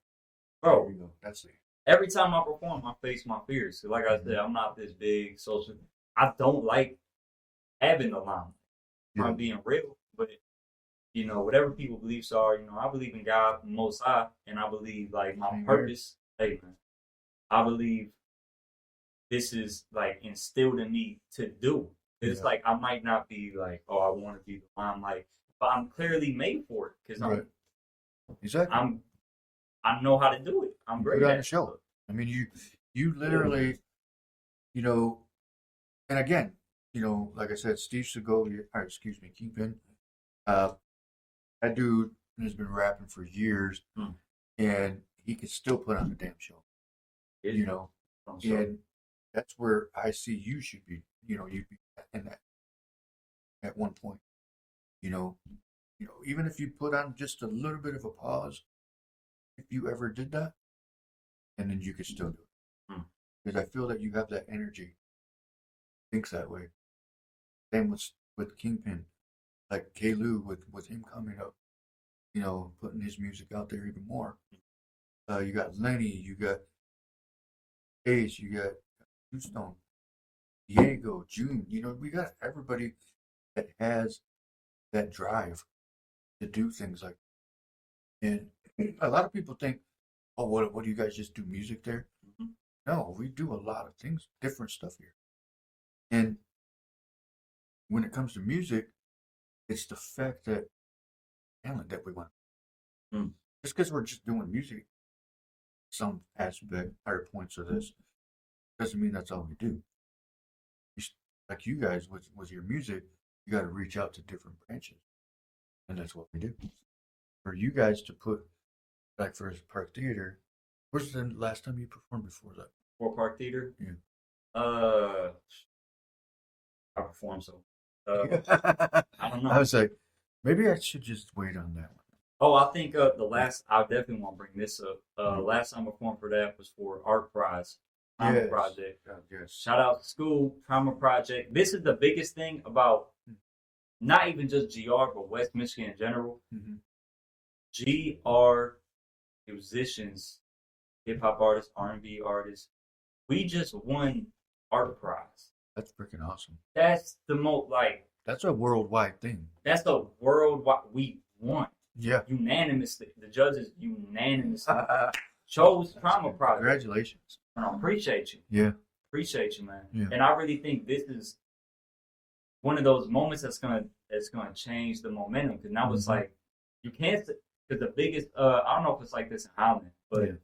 Bro, there you go. That's it. Every time I perform, I face my fears. So like I said, I'm not this big social. I don't like having the limelight. I'm being real. But, whatever people beliefs are, I believe in God, the Most High, and I believe like my purpose. Hey, man, I believe this is like instilled in me to do. It's like I might not be like, oh, I want to be the limelight, but I'm clearly made for it because I know how to do it. I'm great at the show. I mean, you literally, and again, like I said, Steve Segovia, Kingpin, that dude has been rapping for years, and he can still put on a damn show. And that's where I see you should be. You'd be in that at one point. Even if you put on just a little bit of a pause, if you ever did that, and then you could still do it. Because I feel that you have that energy. Thinks that way. Same with Kingpin, like K-Lou with him coming up, putting his music out there even more. You got Lenny, you got Ace, you got Tombstone, Diego, June. We got everybody that has that drive to do things like that. And a lot of people think, oh, what do you guys just do music there? No, we do a lot of things, different stuff here. And when it comes to music, it's the fact that talent that we want. Just because we're just doing music, some aspect, higher points of this, doesn't mean that's all we do. Like you guys with your music, you got to reach out to different branches, and that's what we do. For you guys to put, like for Park Theater, where's the last time you performed before that? For Park Theater? Yeah. I performed I don't know. I was like, maybe I should just wait on that one. Oh, I think I definitely want to bring this up. Last time I performed for that was for Art Prize. Trauma Project. Yes. Shout out to school, Trauma Project. This is the biggest thing about not even just GR, but West Michigan in general. GR musicians, hip hop artists, R&B artists, we just won Art Prize. That's freaking awesome. That's the most that's a worldwide thing. That's a worldwide. We won. Yeah. Unanimously. The judges unanimously chose Trauma Project. Congratulations. And I appreciate you. Yeah. Appreciate you, man. Yeah. And I really think this is one of those moments that's gonna change the momentum. Because now it's like you can't, because the biggest I don't know if it's like this in Holland, but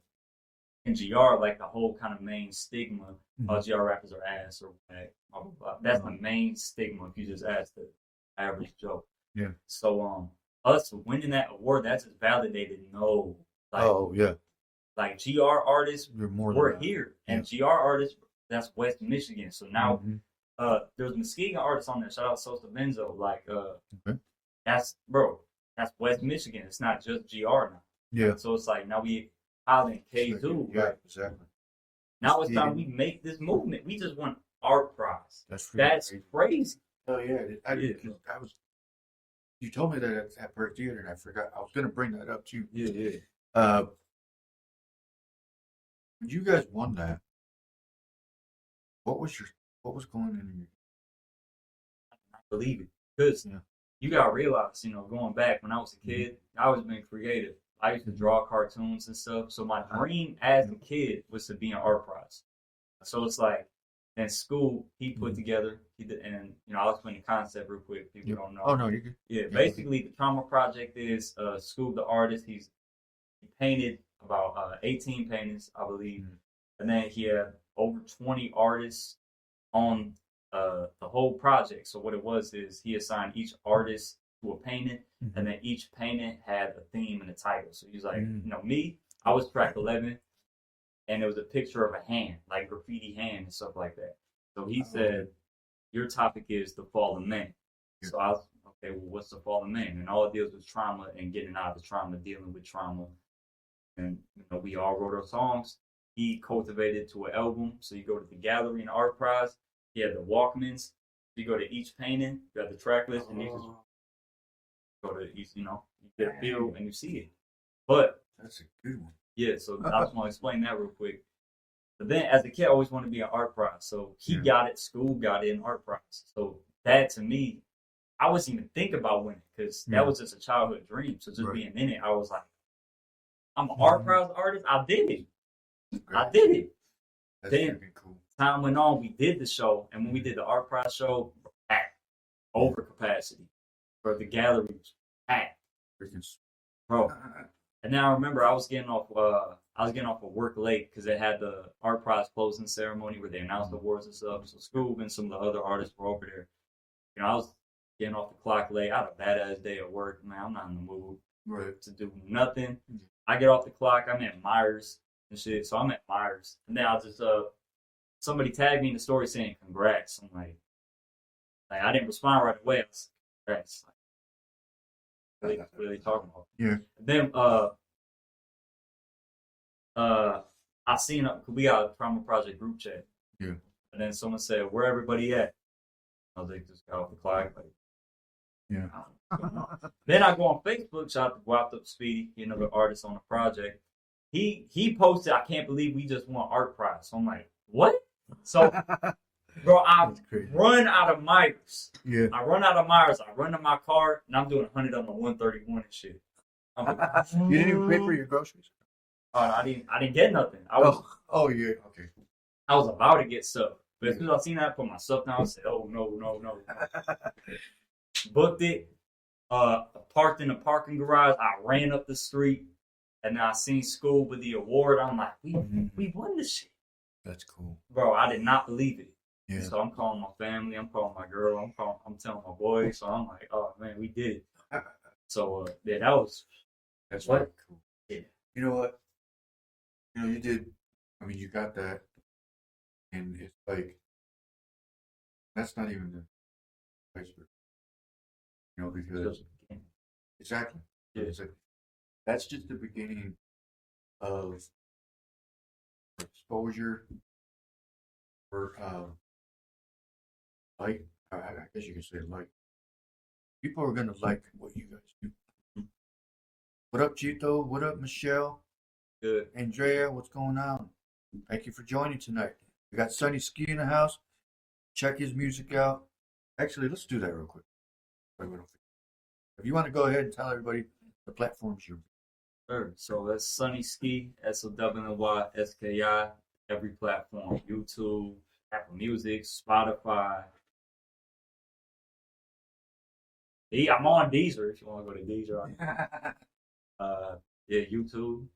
in GR, like the whole kind of main stigma, GR rappers are ass or whack, blah blah blah. That's the main stigma if you just ask the average Joe. Yeah. So us winning that award, that's just validated. No. Like GR artists, we're here, and GR artists, that's West Michigan. So now, there's Muskegon artists on there. Shout out Sosa Benzo. Like, that's West Michigan. It's not just GR now. Yeah. So it's like now we Holland K2. Yeah, exactly. Now it's time we make this movement. We just won Art Prize. That's crazy. Oh yeah, you told me that at Park Theater, and I forgot. I was going to bring that up too. Yeah. When you guys won that, what was going on in your? I believe it, because you gotta realize, going back when I was a kid, I was being creative. I used to draw cartoons and stuff. So my dream as a kid was to be an Art Prize. So it's like in school, he put together, and I'll explain the concept real quick. People don't know. Oh no, you could. Yeah, basically the Trauma Project is Scoob the artist. He painted about 18 paintings, I believe. And then he had over 20 artists on the whole project. So what it was is he assigned each artist to a painting, and then each painting had a theme and a title. So he's like, me, I was track 11, and it was a picture of a hand, like graffiti hand and stuff like that. So he said, your topic is the fallen man. So I was, okay, well, what's the fallen man? And all it deals with trauma and getting out of the trauma, dealing with trauma. And, we all wrote our songs. He cultivated to an album. So you go to the gallery and art prize. He had the Walkmans. You go to each painting, you got the track list, and you just go to each, you get a feel and you see it. But that's a good one. Yeah, so I just want to explain that real quick. But then as a kid, I always wanted to be an art prize. So he got it, school got it in art prize. So that to me, I wasn't even thinking about winning because that was just a childhood dream. So just being in it, I was like, I'm an art prize artist. I did it. I did it. That's then cool. Time went on, we did the show. And when we did the art prize show, packed. Over capacity. For the gallery was packed. Bro. And then I remember I was getting off of work late because they had the art prize closing ceremony where they announced the awards and stuff. So Scoob and some of the other artists were over there. I was getting off the clock late. I had a badass day at work. Man, I'm not in the mood to do nothing. I get off the clock. I'm at Myers and shit. So I'm at Myers. And then I just somebody tagged me in the story saying congrats. I'm like I didn't respond right away. I was like, congrats. What are they talking about? Yeah. Then I seen we got a trauma project group chat. Yeah. And then someone said, "Where everybody at?" I was like, "Just got off the clock." Like, yeah. Then I go on Facebook, shout out to Guap Up Speedy, the artist on the project. He posted, "I can't believe we just won art prize." So I'm like, "What?" So, bro, I run out of Myers. Yeah. I run out of Myers. I run to my car, and I'm doing 100 on the 131 and shit. I'm like, you didn't even pay for your groceries? I didn't get nothing. I was. Oh yeah. Okay. I was about to get stuff, but as soon as I seen that, I put my stuff down. I said, "Oh no." Booked it. Parked in the parking garage. I ran up the street, and then I seen school with the award. I'm like, we won this shit. That's cool, bro. I did not believe it. Yeah. So I'm calling my family. I'm calling my girl. I'm telling my boys. So I'm like, oh man, we did it. So yeah, that's what? Really cool. Yeah. You know what? You did. I mean, you got that, and it's like that's not even the place for. Because exactly. Yeah. That's just the beginning of exposure for like I guess you could say like people are gonna like what you guys do. What up, Chito? What up, Michelle? Good. Andrea, what's going on? Thank you for joining tonight. We got Sonny Ski in the house. Check his music out. Actually, let's do that real quick. If you want to go ahead and tell everybody the platforms you're. Sure. So that's Sonny Ski, SONNYSKI, every platform: YouTube, Apple Music, Spotify. I'm on Deezer if you want to go to Deezer. Yeah, YouTube.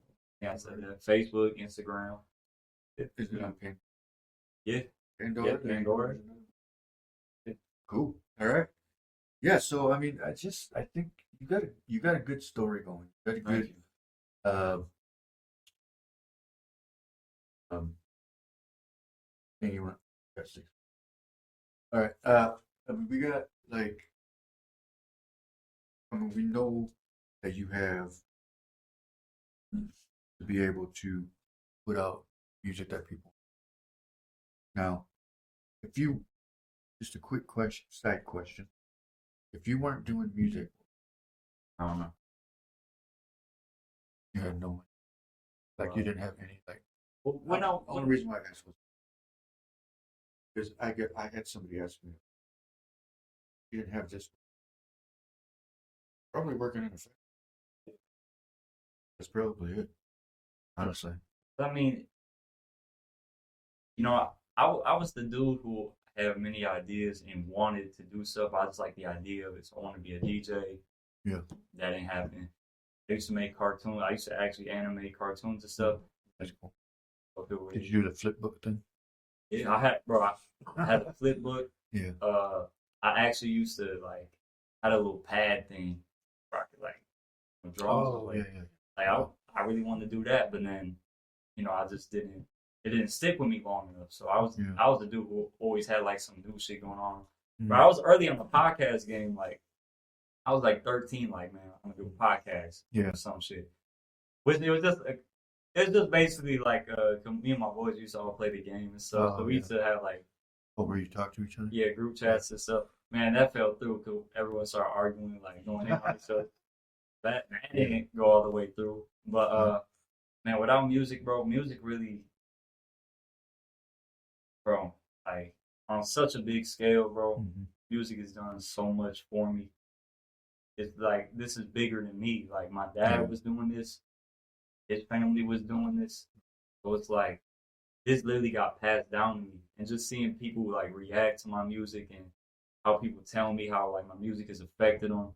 Yeah, I said that. Facebook, Instagram. Is it on Pandora? Yeah. Pandora. Yeah, Pandora. Cool. All right. Yeah. So I mean, I think you got a good story going. You got a good. Thing you want. All right. I mean, we got like. I mean, we know that you have to be able to put out music that people. Now, if you, just a quick question, side question, if you weren't doing music, I don't know, you had no money, like you didn't have any, like. Well, only reason why I asked was because I had somebody ask me, you didn't have this. Probably working in a factory. That's probably it, honestly. I mean, I was the dude who had many ideas and wanted to do stuff. I just like the idea of it. So I want to be a DJ. Yeah. That didn't happen. I used to make cartoons. I used to actually animate cartoons and stuff. That's cool. go through Did it. you do the flip book thing? Yeah, I had a flip book. Yeah. I actually used to like had a little pad thing, where I could like draw. Oh, Like, yeah. like I really wanted to do that, but then I just didn't. It didn't stick with me long enough. So Yeah. I was the dude who always had like some new shit going on. Mm. But I was early on the podcast game. Like I was like 13. Like, man, I'm gonna do a podcast. Yeah. Or some shit. Which it was just basically like me and my boys used to all play the game and stuff. Oh, So we used to have like where you talk to each other? yeah group chats and stuff. Man, that fell through because everyone started arguing, like going in on each other. That didn't go all the way through. But man, without music, bro, music really, bro, like on such a big scale, bro, Mm-hmm. music has done so much for me. It's like this is bigger than me. Like my dad was doing this, his family was doing this, so it's like this literally got passed down to me. And just seeing people like react to my music and how people tell me how like my music has affected them,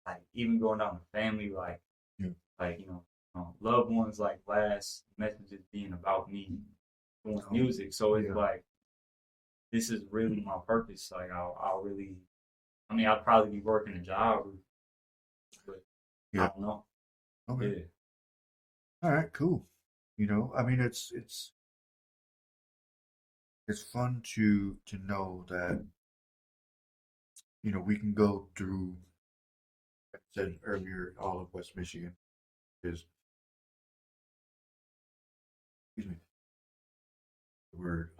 like even going down the family, like Yeah. like loved ones, like last messages being about me doing music. So it's Yeah. like this is really my purpose. Like I'll really, I mean, I'd probably be working a job, but I don't know. Okay. Yeah. All right, cool. I mean, it's fun to know that we can go through, like I said earlier, all of West Michigan is, excuse me, the word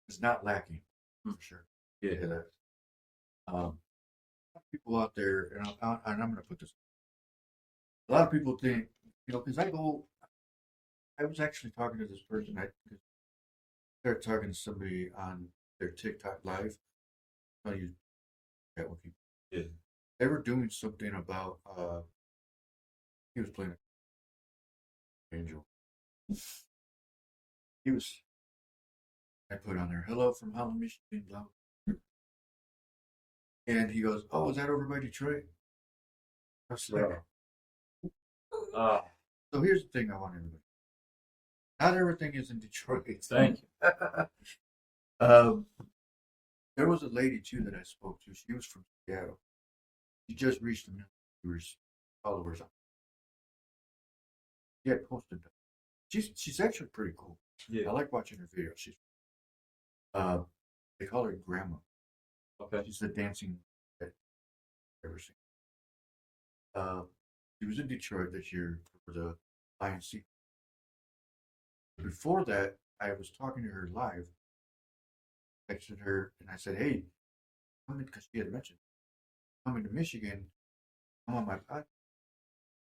is not lacking for sure. Yeah. That people out there, and I'm going to put this. A lot of people think, because I was actually talking to this person. I started talking to somebody on their TikTok live. Tell you that with people. Yeah. They were doing something about he was playing an angel. I put on there, hello from Holland, Michigan, blah. And he goes, oh, is that over by Detroit? I was like, so here's the thing I want everybody. Not everything is in Detroit. Thank you. There was a lady too that I spoke to. She was from Seattle. She just reached a million followers. She had posted that. She's actually pretty cool. Yeah. I like watching her videos. She's they call her Grandma. Okay. She's the dancing that I've ever seen. She was in Detroit this year for the INC. Before that, I was talking to her live. Texted her and I said, "Hey, I'm in," because she had mentioned, "I'm to Michigan. I'm on my podcast."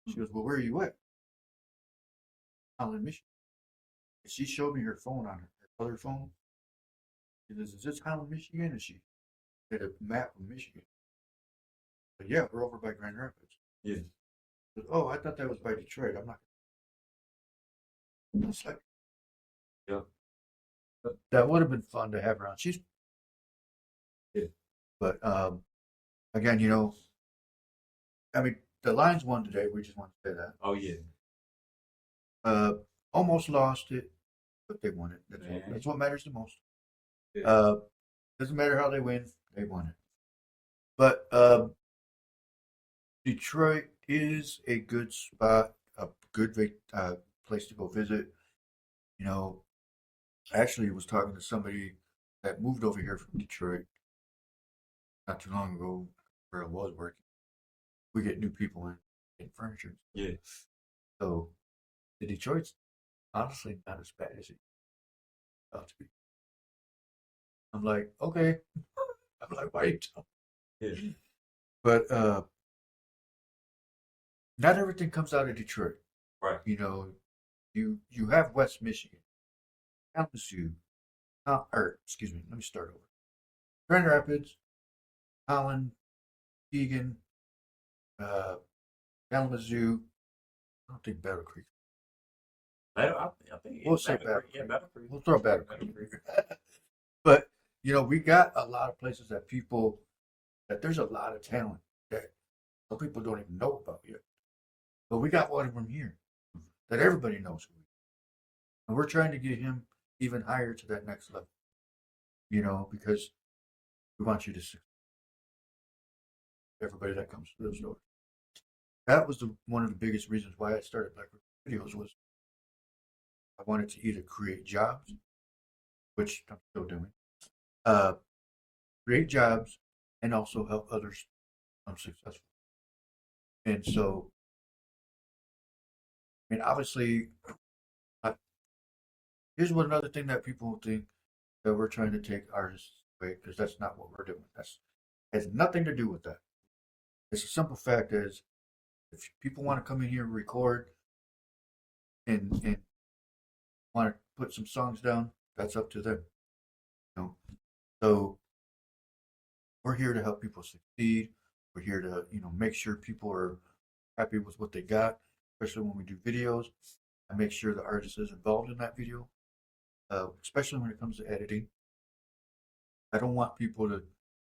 She goes, "Well, where are you at?" I'm in Michigan. And she showed me her phone on her other phone. She says, "Is this Holland, Michigan?" And she did a map of Michigan. But yeah, we're over by Grand Rapids. Yeah. Said, oh, I thought that was by Detroit. I'm not. It's like, Yeah. That would have been fun to have her on. She's, yeah. But again, I mean, the Lions won today. We just want to say that. Oh yeah. Almost lost it, but they won it. That's what matters the most. Yeah. Doesn't matter how they win, they won it. But Detroit is a good spot, a good place to go visit. I actually was talking to somebody that moved over here from Detroit not too long ago, where I was working. We get new people in furniture. Yeah. So the Detroit's honestly not as bad as it ought to be. I'm like, okay. I'm like, why are you telling me? Yeah. But not everything comes out of Detroit. Right. You have West Michigan, Kalamazoo, excuse me, let me start over. Grand Rapids, Holland, Egan, Kalamazoo. I don't think Battle Creek. I think We'll say Battle Creek. Yeah, Creek. Battle Creek. We'll throw Battle Creek. But we got a lot of places that there's a lot of talent that some people don't even know about yet. But we got one of them here that everybody knows who we are. And we're trying to get him even higher to that next level, because we want you to see everybody that comes through those doors. That was one of the biggest reasons why I started Black Videos was I wanted to either create jobs, which I'm still doing, create jobs, and also help others become successful. And so, I mean, obviously, here's what another thing that people think that we're trying to take artists away, because that's not what we're doing. That has nothing to do with that. It's a simple fact is, if people want to come in here and record and want to put some songs down, that's up to them. So we're here to help people succeed. We're here to, make sure people are happy with what they got, especially when we do videos. I make sure the artist is involved in that video, especially when it comes to editing. I don't want people to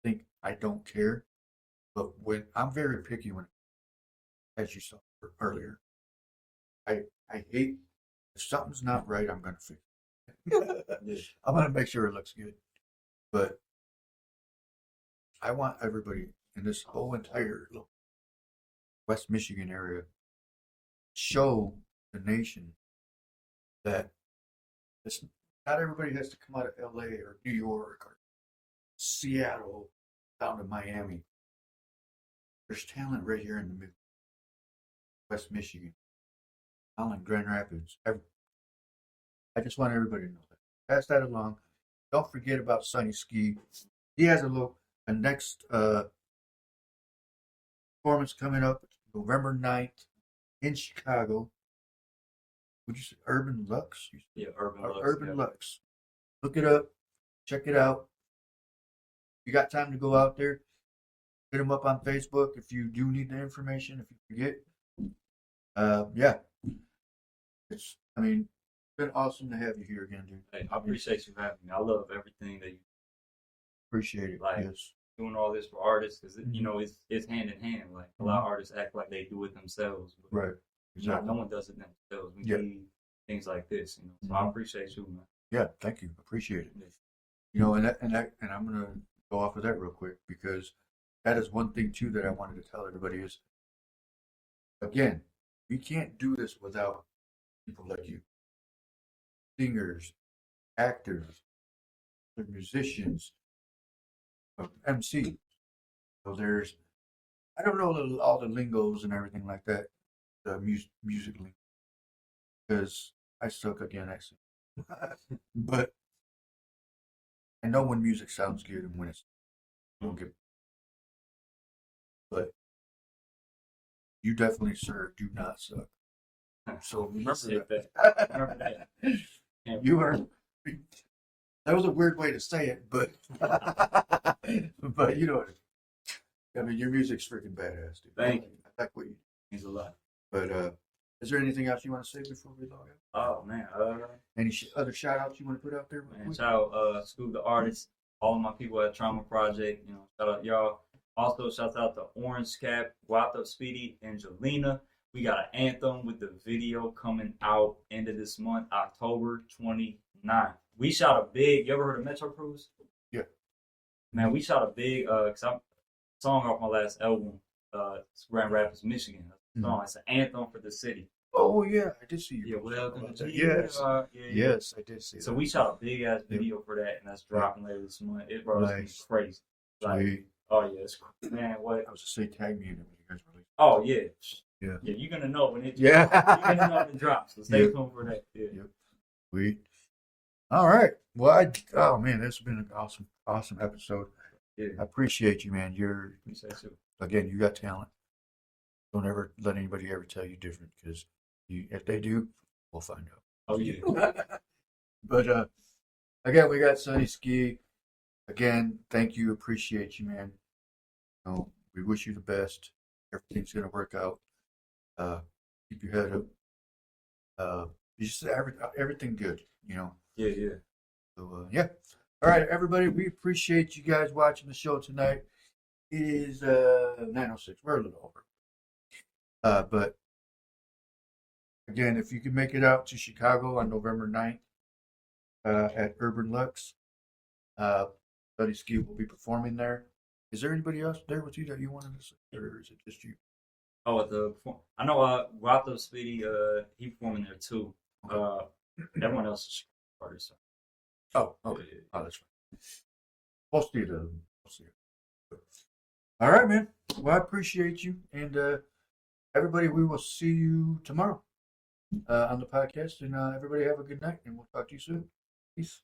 think I don't care, but when I'm very picky as you saw earlier, I hate if something's not right, I'm going to fix it. I'm going to make sure it looks good. But I want everybody in this whole entire West Michigan area show the nation that not everybody has to come out of LA or New York or Seattle down to Miami. There's talent right here in the middle. West Michigan, Holland, Grand Rapids. I just want everybody to know that. Pass that along. Don't forget about Sonny Ski. He has a next performance coming up November 9th in Chicago. Would you say Urban Lux? Yeah, Urban Lux. Urban Lux. Look it up. Check it out. You got time to go out there. Hit him up on Facebook if you do need the information, if you forget. Yeah. It's been awesome to have you here again, dude. Hey, I appreciate you having me. I love everything that you appreciate it. Like yes. Doing all this for artists because it's hand in hand. Like a lot of artists act like they do it themselves, but right? Exactly. No one does it themselves. We need things like this, So I appreciate you, man. Yeah, thank you. Appreciate it. Yeah. And I'm gonna go off of that real quick because that is one thing too that I wanted to tell everybody is, again, we can't do this without people like you. Singers, actors, musicians, MC. So there's, I don't know all the lingos and everything like that, the music lingo, because I suck again, actually. But I know when music sounds good and when it's don't get. But you definitely, sir, do not suck. So remember that. Remember that. You are. That was a weird way to say it, but but your music's freaking badass, dude. Thank you. I like what you do. Means a lot. But is there anything else you want to say before we log Oh out? man. Any other shout outs you want to put out there? Man, shout out School the Artists, all of my people at Trauma Project, shout out y'all. Also shout out to Orange Cap, Guata, Speedy, and Jelena. We got an anthem with the video coming out end of this month, October 29th. We shot a big, you ever heard of Metro Cruise? Yeah. Man, we shot a big song off my last album, Grand Rapids, Michigan. It's an anthem for the city. Oh yeah, I did see you. Yeah, welcome to yes. Yes, I did see that. So we shot a big ass video for that, and that's dropping later this month. It's crazy. Like, oh yeah, it's man. What I was to say, tag me in it when you guys release. Oh yeah. Yeah. Yeah, you're gonna know when it. Yeah. You're gonna know when it drops. So stay tuned for that. Yeah. Yep. Sweet. All right. Well, oh man, this has been an awesome episode. Yeah. I appreciate you, man. Again, you got talent. Don't ever let anybody ever tell you different, because if they do, we'll find out. Oh yeah. But again, we got Sonny Ski. Again, thank you. Appreciate you, man. We wish you the best. Everything's gonna work out. Keep your head up. Just everything good, Yeah. So yeah. All right, everybody. We appreciate you guys watching the show tonight. It is 9:06. We're a little over. But Again, if you can make it out to Chicago on November 9th at Urban Lux, Buddy Ski will be performing there. Is there anybody else there with you that you wanted to say, or is it just you? Oh, I know Rato Speedy, he performing there too. Everyone else is artists. Oh, okay. Oh, that's fine. Most of them. All right, man. Well, I appreciate you. And everybody, we will see you tomorrow on the podcast. And everybody have a good night. And we'll talk to you soon. Peace.